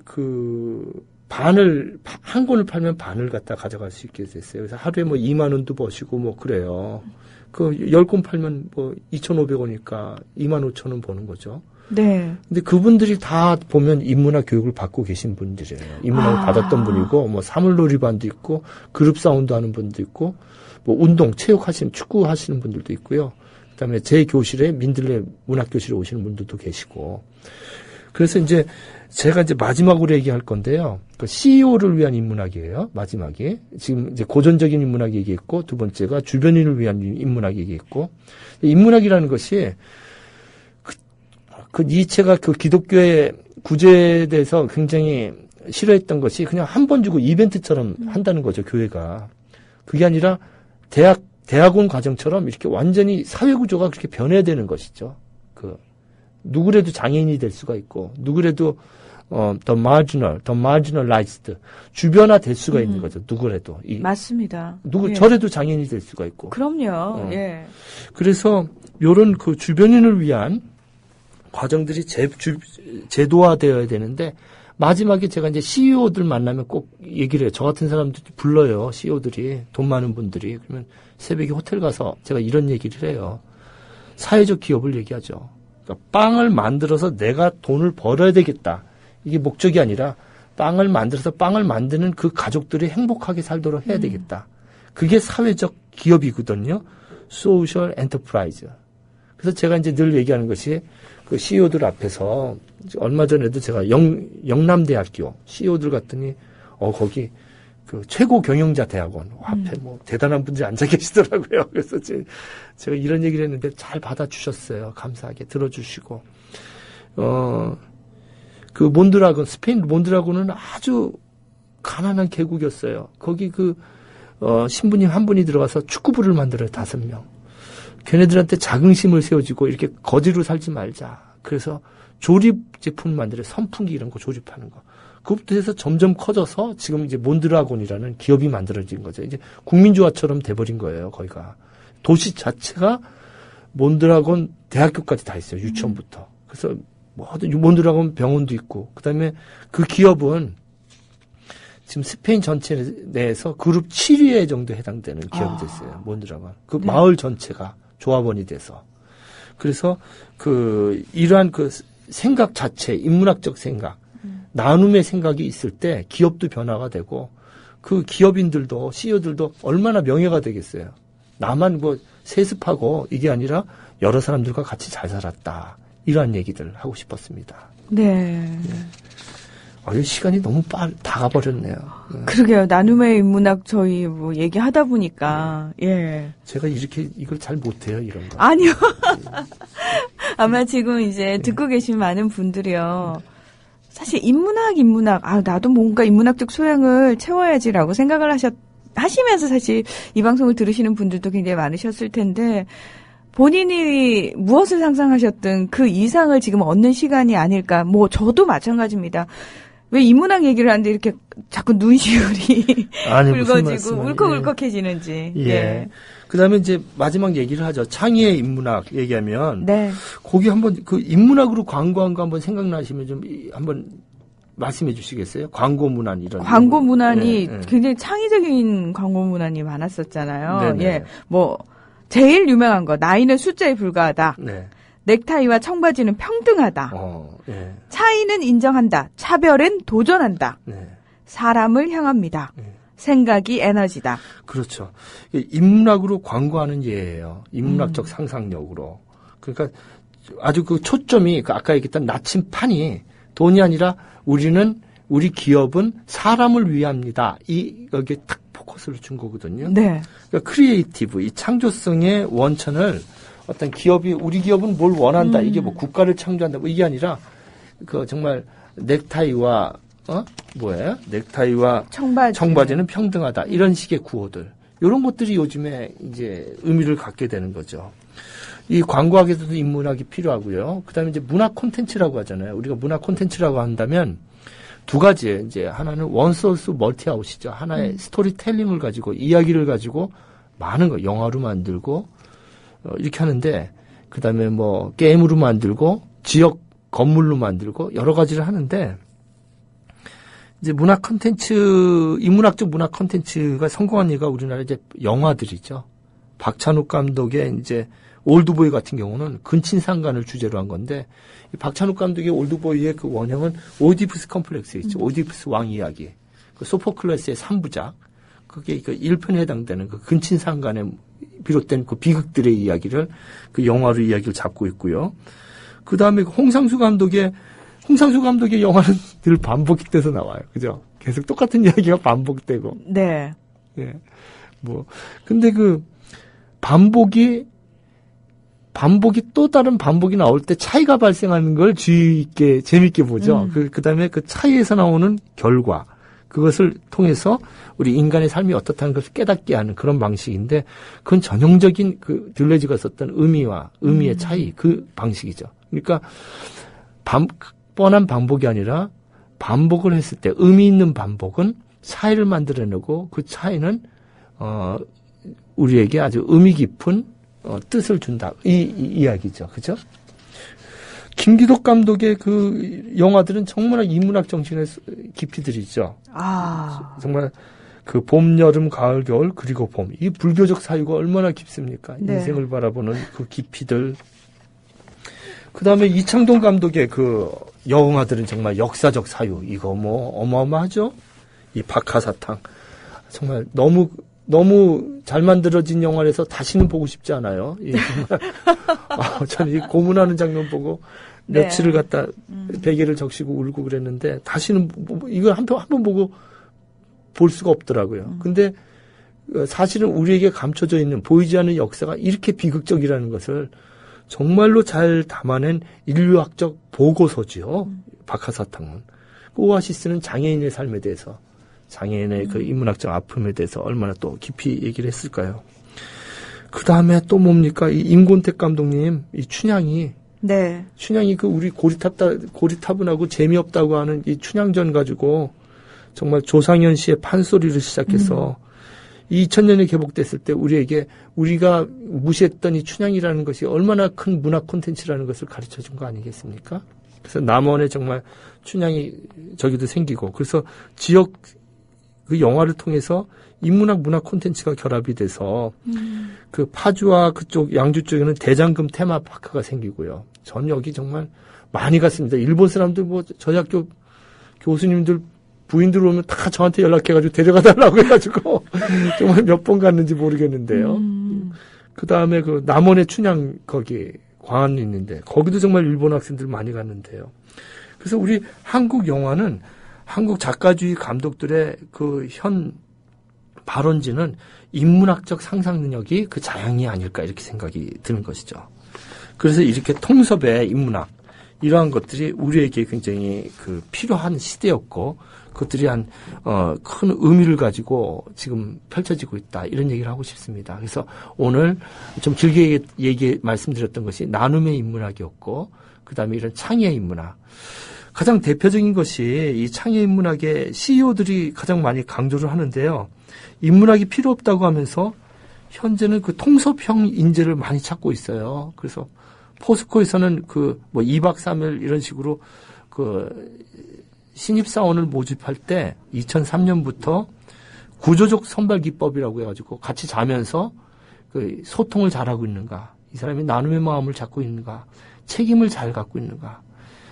한 권을 팔면 반을 갖다 가져갈 수 있게 됐어요. 그래서 하루에 뭐 2만 원도 버시고 뭐 그래요. 10권 팔면 뭐 2,500원이니까 25,000원 버는 거죠. 네. 근데 그분들이 다 보면 인문학 교육을 받고 계신 분들이에요. 인문학을 받았던 분이고, 뭐 사물놀이반도 있고, 그룹 사운드 하는 분도 있고, 뭐 운동, 체육 하시는, 축구 하시는 분들도 있고요. 그 다음에 제 교실에 민들레 문학교실에 오시는 분들도 계시고. 그래서 이제 제가 이제 마지막으로 얘기할 건데요. 그 CEO를 위한 인문학이에요. 마지막이. 지금 이제 고전적인 인문학 얘기했고, 두 번째가 주변인을 위한 인문학 얘기했고, 인문학이라는 것이 그 니체가 그 기독교의 구제에 대해서 굉장히 싫어했던 것이 그냥 한 번 주고 이벤트처럼 한다는 거죠, 교회가. 그게 아니라 대학원 과정처럼 이렇게 완전히 사회구조가 그렇게 변해야 되는 것이죠. 누구라도 장애인이 될 수가 있고, 누구라도 the marginalized, 주변화 될 수가 있는 거죠. 누구라도. 맞습니다. 예. 저라도 장애인이 될 수가 있고. 그럼요. 예. 그래서 요런 그 주변인을 위한 과정들이 제도화되어야 되는데, 마지막에 제가 이제 CEO들 만나면 꼭 얘기를 해요. 저 같은 사람들이 불러요. CEO들이. 돈 많은 분들이. 그러면 새벽에 호텔 가서 제가 이런 얘기를 해요. 사회적 기업을 얘기하죠. 그러니까 빵을 만들어서 내가 돈을 벌어야 되겠다. 이게 목적이 아니라 빵을 만들어서 빵을 만드는 그 가족들이 행복하게 살도록 해야 되겠다. 그게 사회적 기업이거든요. 소셜 엔터프라이즈. 그래서 제가 이제 늘 얘기하는 것이 그 CEO들 앞에서 얼마 전에도 제가 영남대학교 CEO들 갔더니 거기 그 최고 경영자 대학원 앞에 뭐 대단한 분들이 앉아 계시더라고요. 그래서 제가 이런 얘기를 했는데 잘 받아주셨어요. 감사하게 들어주시고 그 몬드라곤 스페인 몬드라곤은 아주 가난한 계곡이었어요. 거기 신부님 한 분이 들어가서 축구부를 만들어요. 5명. 걔네들한테 자긍심을 세워주고 이렇게 거지로 살지 말자. 그래서 조립 제품을 만들어요. 선풍기 이런 거 조립하는 거. 그것부터 해서 점점 커져서 지금 이제 몬드라곤이라는 기업이 만들어진 거죠. 이제 국민조화처럼 돼버린 거예요. 거기가. 도시 자체가 몬드라곤 대학교까지 다 있어요. 유치원부터. 그래서 몬드라곤 병원도 있고. 그다음에 그 기업은 지금 스페인 전체 내에서 그룹 7위에 정도 해당되는 기업이 됐어요. 몬드라곤. 그 네. 마을 전체가 조합원이 돼서. 그래서 이러한 생각 자체, 인문학적 생각, 나눔의 생각이 있을 때 기업도 변화가 되고 그 기업인들도 CEO들도 얼마나 명예가 되겠어요. 나만 세습하고 이게 아니라 여러 사람들과 같이 잘 살았다. 이러한 얘기들 하고 싶었습니다. 네. 시간이 너무 다 가버렸네요. 그러게요. 나눔의 인문학 저희 얘기하다 보니까, 예. 제가 이걸 잘 못해요, 이런 거. 아니요. 아마 지금 이제 듣고 계신 많은 분들이요. 사실 인문학, 나도 뭔가 인문학적 소양을 채워야지라고 생각을 하시면서 사실 이 방송을 들으시는 분들도 굉장히 많으셨을 텐데, 본인이 무엇을 상상하셨든 그 이상을 지금 얻는 시간이 아닐까. 저도 마찬가지입니다. 왜 인문학 얘기를 하는데 이렇게 자꾸 눈시울이 붉어지고 울컥울컥해지는지. 예. 예. 그다음에 이제 마지막 얘기를 하죠. 창의의 인문학 얘기하면 네. 거기 한번 인문학으로 광고한 거 한번 생각나시면 좀 한번 말씀해 주시겠어요? 광고 문안 이런. 광고 문안이 굉장히 창의적인 광고 문안이 많았었잖아요. 네네. 예. 제일 유명한 거 나이는 숫자에 불과하다. 네. 넥타이와 청바지는 평등하다. 예. 차이는 인정한다. 차별엔 도전한다. 네. 사람을 향합니다. 생각이 에너지다. 그렇죠. 인문학으로 광고하는 예예요. 인문학적 상상력으로. 그러니까 아주 초점이 아까 얘기했던 나침판이 돈이 아니라 우리 기업은 사람을 위합니다. 여기에 딱 포커스를 준 거거든요. 네. 그러니까 크리에이티브, 이 창조성의 원천을 어떤 우리 기업은 뭘 원한다. 이게 국가를 창조한다. 이게 아니라, 정말, 넥타이와, 넥타이와 청바지는 평등하다. 이런 식의 구호들. 이런 것들이 요즘에 이제 의미를 갖게 되는 거죠. 이 광고학에서도 인문학이 필요하고요. 그다음에 이제 문화 콘텐츠라고 하잖아요. 우리가 문화 콘텐츠라고 한다면 두 가지, 이제 하나는 원소스 멀티아웃이죠. 하나의 스토리텔링을 가지고 이야기를 가지고 많은 거 영화로 만들고 이렇게 하는데, 그다음에 뭐 게임으로 만들고 지역 건물로 만들고 여러 가지를 하는데, 이제 문화 콘텐츠, 인문학적 문화 콘텐츠가 성공한 예가 우리나라 이제 영화들이죠. 박찬욱 감독의 이제 올드보이 같은 경우는 근친상간을 주제로 한 건데, 박찬욱 감독의 올드보이의 그 원형은 오디푸스 컴플렉스 있죠. 오디푸스 왕 이야기. 그 소포클레스의 3부작. 그게 그 1편에 해당되는 그 근친상간에 비롯된 그 비극들의 이야기를 그 영화로 이야기를 잡고 있고요. 그 다음에 홍상수 감독의 영화는 늘 반복돼서 나와요. 그죠? 계속 똑같은 이야기가 반복되고. 네. 예. 뭐. 근데 그 반복이 또 다른 반복이 나올 때 차이가 발생하는 걸 주의 있게, 재밌게 보죠. 그 다음에 그 차이에서 나오는 결과, 그것을 통해서 우리 인간의 삶이 어떻다는 것을 깨닫게 하는 그런 방식인데, 그건 전형적인 그 듈레즈가 썼던 의미의 차이, 그 방식이죠. 그러니까, 뻔한 반복이 아니라 반복을 했을 때 의미 있는 반복은 차이를 만들어내고, 그 차이는, 우리에게 아주 의미 깊은 뜻을 준다. 이 이야기죠. 그죠? 김기덕 감독의 그 영화들은 정말 인문학 정신의 깊이들이죠. 정말 그 봄, 여름, 가을, 겨울, 그리고 봄. 이 불교적 사유가 얼마나 깊습니까? 네. 인생을 바라보는 그 깊이들. 그 다음에 이창동 감독의 그 영화들은 정말 역사적 사유. 이거 뭐 어마어마하죠? 이 박하사탕. 정말 너무 잘 만들어진 영화라서 다시는 보고 싶지 않아요. 예, 정말. 저는 이 고문하는 장면 보고 며칠을 갖다 베개를 적시고 울고 그랬는데, 다시는 이걸 한 번 보고 볼 수가 없더라고요. 근데 사실은 우리에게 감춰져 있는 보이지 않는 역사가 이렇게 비극적이라는 것을 정말로 잘 담아낸 인류학적 보고서지요. 박하사탕은. 그 오아시스는 장애인의 삶에 대해서, 장애인의 그 인문학적 아픔에 대해서 얼마나 또 깊이 얘기를 했을까요? 그 다음에 또 뭡니까? 이 임권택 감독님, 이 춘향이. 네. 춘향이 그 우리 고리타분하고 재미없다고 하는 이 춘향전 가지고 정말 조상현 씨의 판소리를 시작해서 2000년에 개봉됐을 때 우리가 무시했던 이 춘향이라는 것이 얼마나 큰 문화 콘텐츠라는 것을 가르쳐 준 거 아니겠습니까? 그래서 남원에 정말 춘향이 저기도 생기고, 그래서 지역 그 영화를 통해서 인문학 문화 콘텐츠가 결합이 돼서 그 파주와 그쪽 양주 쪽에는 대장금 테마파크가 생기고요. 전 여기 정말 많이 갔습니다. 일본 사람들 뭐 저희 학교 교수님들 부인들 오면 다 저한테 연락해가지고 데려가달라고 해가지고 정말 몇 번 갔는지 모르겠는데요. 그 다음에 그 남원의 춘향 거기 광안리 있는데 거기도 정말 일본 학생들 많이 갔는데요. 그래서 우리 한국 영화는 한국 작가주의 감독들의 그 현 발원지는 인문학적 상상 능력이 그 자양이 아닐까 이렇게 생각이 드는 것이죠. 그래서 이렇게 통섭의 인문학 이러한 것들이 우리에게 굉장히 그 필요한 시대였고 그것들이 큰 의미를 가지고 지금 펼쳐지고 있다 이런 얘기를 하고 싶습니다. 그래서 오늘 좀 길게 말씀드렸던 것이 나눔의 인문학이었고 그다음에 이런 창의의 인문학. 가장 대표적인 것이 이 창의 인문학의 CEO들이 가장 많이 강조를 하는데요. 인문학이 필요 없다고 하면서 현재는 그 통섭형 인재를 많이 찾고 있어요. 그래서 포스코에서는 그 뭐 2박 3일 이런 식으로 그 신입사원을 모집할 때 2003년부터 구조적 선발 기법이라고 해가지고 같이 자면서 그 소통을 잘하고 있는가, 이 사람이 나눔의 마음을 갖고 있는가, 책임을 잘 갖고 있는가,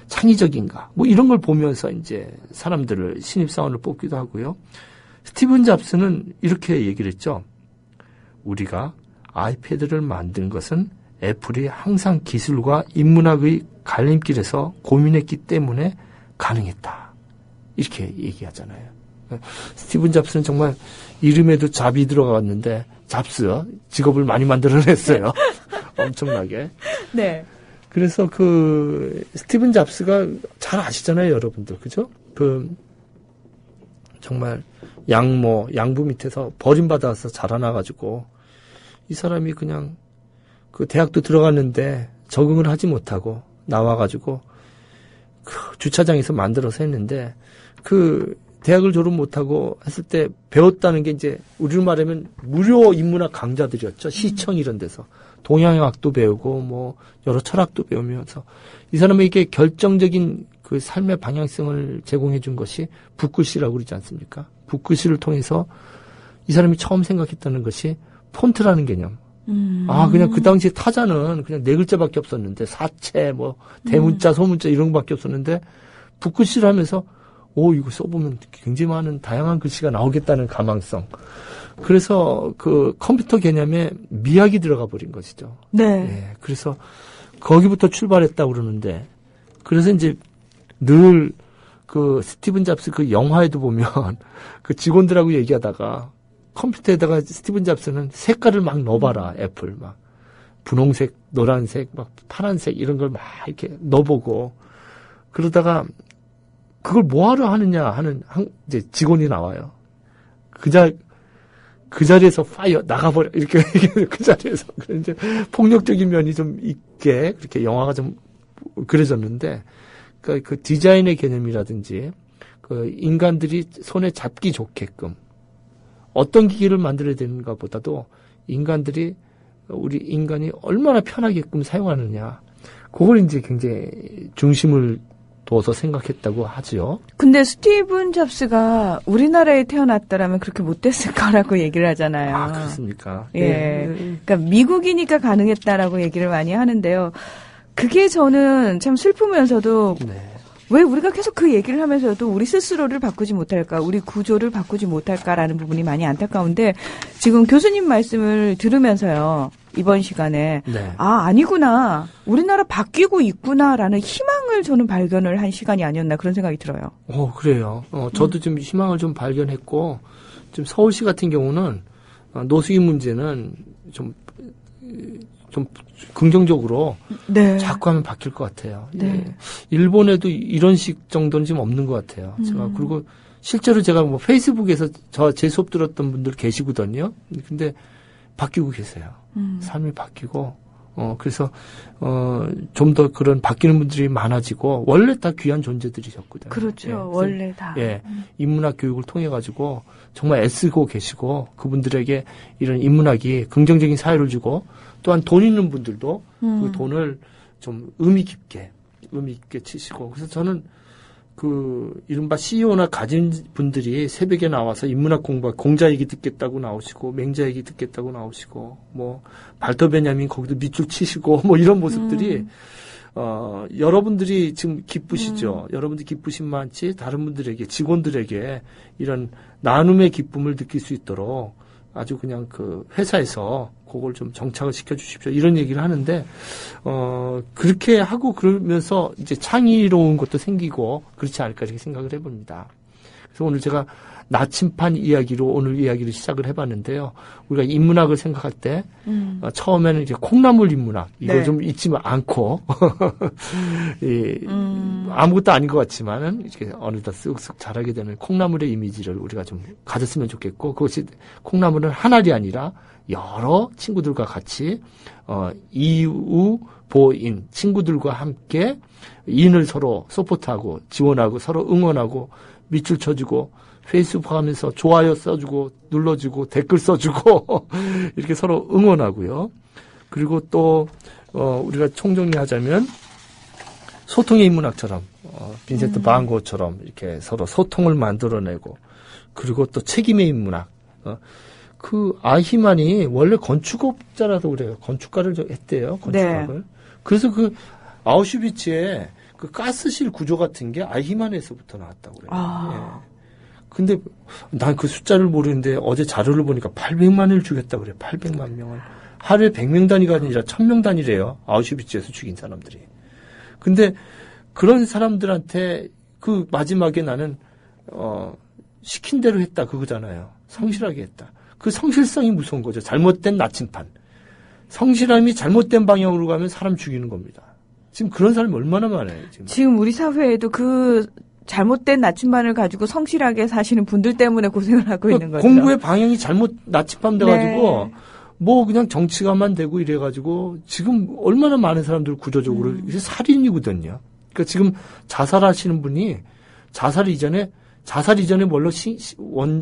창의적인가, 뭐 이런 걸 보면서 이제 사람들을 신입사원을 뽑기도 하고요. 스티븐 잡스는 이렇게 얘기를 했죠. 우리가 아이패드를 만든 것은 애플이 항상 기술과 인문학의 갈림길에서 고민했기 때문에 가능했다. 이렇게 얘기하잖아요. 스티븐 잡스는 정말 이름에도 잡이 들어갔는데 잡스 직업을 많이 만들어냈어요. 엄청나게. 네. 그래서 그 스티븐 잡스가 잘 아시잖아요, 여러분들. 그죠? 그 정말 양부 밑에서 버림받아서 자라나가지고 이 사람이 그냥 그 대학도 들어갔는데 적응을 하지 못하고 나와가지고 그 주차장에서 만들어서 했는데 그 대학을 졸업 못하고 했을 때 배웠다는 게 이제 우리로 말하면 무료 인문학 강좌들이었죠. 시청 이런 데서. 동양학도 배우고 뭐 여러 철학도 배우면서 이 사람에게 결정적인 그 삶의 방향성을 제공해 준 것이 붓글씨라고 그러지 않습니까? 붓글씨를 통해서 이 사람이 처음 생각했다는 것이 폰트라는 개념. 그냥 그 당시에 타자는 그냥 4글자밖에 없었는데 사체, 뭐 대문자, 소문자 이런 거밖에 없었는데 붓글씨를 하면서 이거 써보면 굉장히 많은 다양한 글씨가 나오겠다는 가망성. 그래서 그 컴퓨터 개념에 미학이 들어가 버린 것이죠. 네. 예, 그래서 거기부터 출발했다고 그러는데 그래서 이제 늘 그 스티븐 잡스 그 영화에도 보면 그 직원들하고 얘기하다가 컴퓨터에다가 스티븐 잡스는 색깔을 막 넣어봐라. 애플 막 분홍색, 노란색, 막 파란색 이런 걸 막 이렇게 넣어보고 그러다가 그걸 뭐하러 하느냐 하는 이제 직원이 나와요. 그 자리에서 파이어 나가버려 이렇게 그 자리에서 이제 폭력적인 면이 좀 있게 그렇게 영화가 좀 그려졌는데 그 디자인의 개념이라든지 그 인간들이 손에 잡기 좋게끔 어떤 기기를 만들어야 되는가 보다도 우리 인간이 얼마나 편하게끔 사용하느냐 그걸 이제 굉장히 중심을 둬서 생각했다고 하죠. 근데 스티븐 잡스가 우리나라에 태어났더라면 그렇게 못됐을 거라고 얘기를 하잖아요. 그렇습니까? 예. 그러니까 미국이니까 가능했다라고 얘기를 많이 하는데요. 그게 저는 참 슬프면서도 왜 우리가 계속 그 얘기를 하면서도 우리 스스로를 바꾸지 못할까, 우리 구조를 바꾸지 못할까라는 부분이 많이 안타까운데 지금 교수님 말씀을 들으면서요. 이번 시간에 아니구나. 우리나라 바뀌고 있구나라는 희망을 저는 발견을 한 시간이 아니었나 그런 생각이 들어요. 그래요. 저도 좀 희망을 좀 발견했고 좀 서울시 같은 경우는 노숙인 문제는 좀 긍정적으로 자꾸 하면 바뀔 것 같아요. 예. 일본에도 이런 식 정도는 지금 없는 것 같아요. 그리고 실제로 제가 뭐 페이스북에서 제 수업 들었던 분들 계시거든요. 근데 바뀌고 계세요. 삶이 바뀌고, 그래서, 좀 더 그런 바뀌는 분들이 많아지고, 원래 다 귀한 존재들이셨거든요. 그렇죠. 예, 원래 다. 예. 인문학 교육을 통해가지고, 정말 애쓰고 계시고, 그분들에게 이런 인문학이 긍정적인 사회를 주고, 또한 돈 있는 분들도 그 돈을 좀 의미 깊게 치시고, 그래서 저는 이른바 CEO나 가진 분들이 새벽에 나와서 인문학 공자 얘기 듣겠다고 나오시고, 맹자 얘기 듣겠다고 나오시고, 뭐, 발터 베냐민 거기도 밑줄 치시고, 뭐 이런 모습들이, 여러분들이 지금 기쁘시죠? 여러분들이 기쁘신 만치 다른 분들에게, 직원들에게 이런 나눔의 기쁨을 느낄 수 있도록 아주 그냥 그 회사에서 그걸 좀 정착을 시켜 주십시오. 이런 얘기를 하는데, 그렇게 하고 그러면서 이제 창의로운 것도 생기고 그렇지 않을까 이렇게 생각을 해봅니다. 그래서 오늘 제가 나침판 이야기로 오늘 이야기를 시작을 해봤는데요. 우리가 인문학을 생각할 때, 처음에는 이제 콩나물 인문학, 이걸 좀 잊지 않고, 아무것도 아닌 것 같지만은, 이렇게 어느덧 쓱쓱 자라게 되는 콩나물의 이미지를 우리가 좀 가졌으면 좋겠고, 그것이 콩나물은 한 알이 아니라 여러 친구들과 같이, 이우, 보인, 친구들과 함께 인을 서로 서포트하고, 지원하고, 서로 응원하고, 밑줄 쳐주고, 페이스북 하면서 좋아요 써주고 눌러주고 댓글 써주고 이렇게 서로 응원하고요. 그리고 또 우리가 총정리하자면 소통의 인문학처럼 빈센트 반 고흐처럼 이렇게 서로 소통을 만들어내고 그리고 또 책임의 인문학. 그 아히만이 원래 건축업자라서 그래요. 건축가를 했대요. 건축학을. 네. 그래서 그 아우슈비츠에 그 가스실 구조 같은 게 아히만에서부터 나왔다고 그래요. 예. 근데 난 그 숫자를 모르는데 어제 자료를 보니까 800만을 죽였다 그래요. 800만 명을. 하루에 100명 단위가 아니라 1000명 단위래요. 아우슈비츠에서 죽인 사람들이. 근데 그런 사람들한테 그 마지막에 나는 시킨 대로 했다 그거잖아요. 성실하게 했다. 그 성실성이 무서운 거죠. 잘못된 나침판. 성실함이 잘못된 방향으로 가면 사람 죽이는 겁니다. 지금 그런 사람이 얼마나 많아요. 지금 우리 사회에도 그 잘못된 나침반을 가지고 성실하게 사시는 분들 때문에 고생을 하고 있는 거죠. 공부의 방향이 잘못 나침반 돼가지고 뭐 그냥 정치가만 되고 이래가지고 지금 얼마나 많은 사람들 구조적으로 이게 살인이거든요. 그러니까 지금 자살하시는 분이 자살 이전에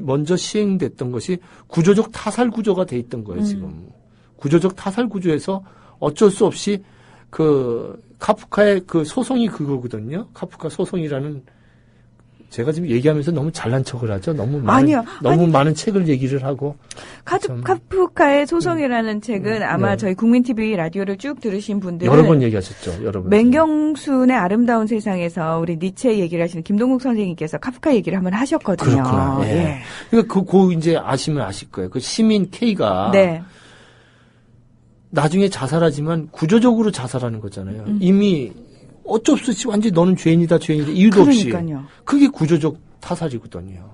먼저 시행됐던 것이 구조적 타살 구조가 돼 있던 거예요, 지금. 구조적 타살 구조에서 어쩔 수 없이 그 카프카의 그 소송이 그거거든요. 카프카 소송이라는 제가 지금 얘기하면서 너무 잘난 척을 하죠. 너무 많은 책을 얘기를 하고. 카프카의 소송이라는 책은 아마 저희 국민TV 라디오를 쭉 들으신 분들은 여러 번 얘기하셨죠. 여러 번. 맹경순의 아름다운 세상에서 우리 니체 얘기를 하시는 김동국 선생님께서 카프카 얘기를 한번 하셨거든요. 그렇구나. 예. 예. 그러니까 이제 아시면 아실 거예요. 그 시민 K가 네. 나중에 자살하지만 구조적으로 자살하는 거잖아요. 이미 어쩔 수 없이 완전히 너는 죄인이다 이유도 그러니까요. 없이. 그게 구조적 타살이거든요.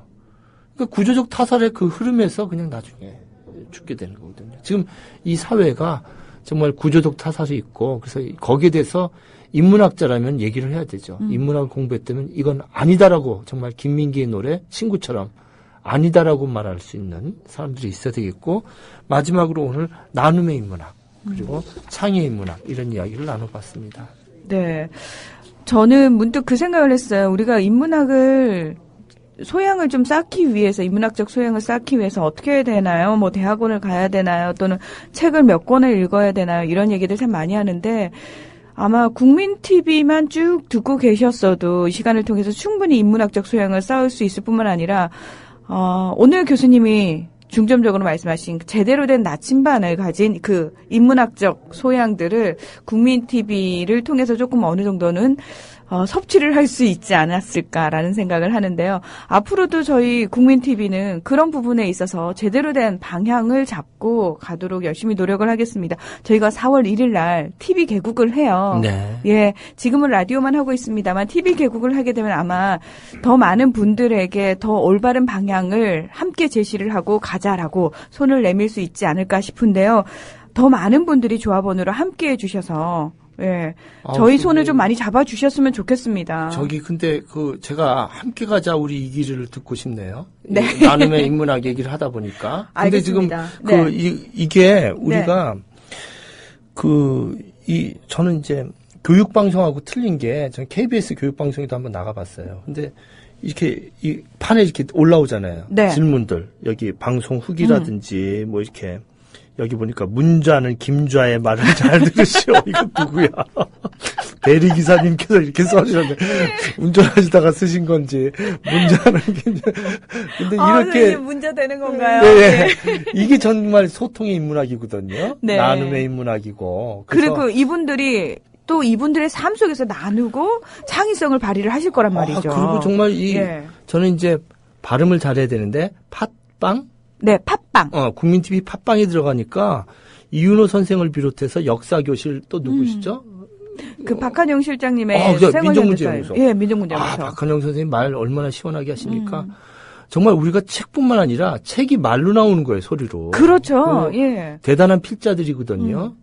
그러니까 구조적 타살의 그 흐름에서 그냥 나중에 죽게 되는 거거든요. 지금 이 사회가 정말 구조적 타살이 있고 그래서 거기에 대해서 인문학자라면 얘기를 해야 되죠. 인문학을 공부했다면 이건 아니다라고 정말 김민기의 노래 친구처럼 아니다라고 말할 수 있는 사람들이 있어야 되겠고 마지막으로 오늘 나눔의 인문학 그리고 창의의 인문학 이런 이야기를 나눠봤습니다. 네. 저는 문득 그 생각을 했어요. 우리가 인문학을 소양을 좀 쌓기 위해서 인문학적 소양을 쌓기 위해서 어떻게 해야 되나요? 뭐 대학원을 가야 되나요? 또는 책을 몇 권을 읽어야 되나요? 이런 얘기들 참 많이 하는데 아마 국민TV만 쭉 듣고 계셨어도 이 시간을 통해서 충분히 인문학적 소양을 쌓을 수 있을 뿐만 아니라 오늘 교수님이 중점적으로 말씀하신 제대로 된 나침반을 가진 그 인문학적 소양들을 국민TV를 통해서 조금 어느 정도는 섭취를 할 수 있지 않았을까라는 생각을 하는데요. 앞으로도 저희 국민TV는 그런 부분에 있어서 제대로 된 방향을 잡고 가도록 열심히 노력을 하겠습니다. 저희가 4월 1일 날 TV 개국을 해요. 네. 예, 지금은 라디오만 하고 있습니다만 TV 개국을 하게 되면 아마 더 많은 분들에게 더 올바른 방향을 함께 제시를 하고 가자라고 손을 내밀 수 있지 않을까 싶은데요. 더 많은 분들이 조합원으로 함께 해주셔서 예, 저희 손을 좀 많이 잡아주셨으면 좋겠습니다. 근데 제가 함께 가자 우리 이 길을 듣고 싶네요. 네. 나눔의 인문학 얘기를 하다 보니까. 근데 알겠습니다. 지금 네. 이게 우리가 저는 이제 교육방송하고 틀린 게 전 KBS 교육방송에도 한번 나가봤어요. 근데 이렇게 이 판에 이렇게 올라오잖아요. 네. 질문들 여기 방송 후기라든지 뭐 이렇게. 여기 보니까 문좌는 김좌의 말을 잘 들으시오. 이거 누구야? 대리기사님께서 이렇게 써주셨는데 운전하시다가 쓰신 건지 문좌는 김좌. 근데 이렇게 문자 되는 건가요? 네. 이게 정말 소통의 인문학이거든요. 네. 나눔의 인문학이고. 그리고 이분들이 또 이분들의 삶 속에서 나누고 창의성을 발휘를 하실 거란 말이죠. 그리고 정말 저는 이제 발음을 잘해야 되는데 팟빵? 네, 팟빵. 국민TV 팟빵에 들어가니까 이윤호 선생을 비롯해서 역사교실 또 누구시죠? 그 박한영 실장님의 민족문제연구소. 예, 민족문제연구소. 박한영 선생님 말 얼마나 시원하게 하십니까? 정말 우리가 책뿐만 아니라 책이 말로 나오는 거예요, 소리로. 그렇죠. 예. 대단한 필자들이거든요.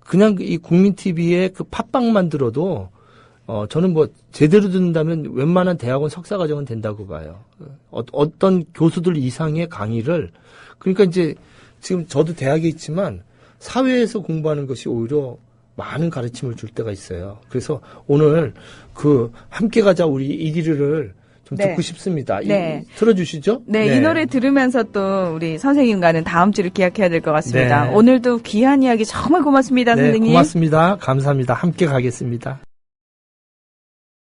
그냥 이 국민TV의 그 팟빵만 들어도 저는 뭐 제대로 듣는다면 웬만한 대학원 석사 과정은 된다고 봐요. 어떤 교수들 이상의 강의를 그러니까 이제 지금 저도 대학에 있지만 사회에서 공부하는 것이 오히려 많은 가르침을 줄 때가 있어요. 그래서 오늘 함께 가자 우리 이 길을 좀 듣고 싶습니다. 네. 틀어주시죠? 네, 이 노래 들으면서 또 우리 선생님과는 다음 주를 기약해야 될 것 같습니다. 네. 오늘도 귀한 이야기 정말 고맙습니다, 선생님. 고맙습니다. 감사합니다. 함께 가겠습니다.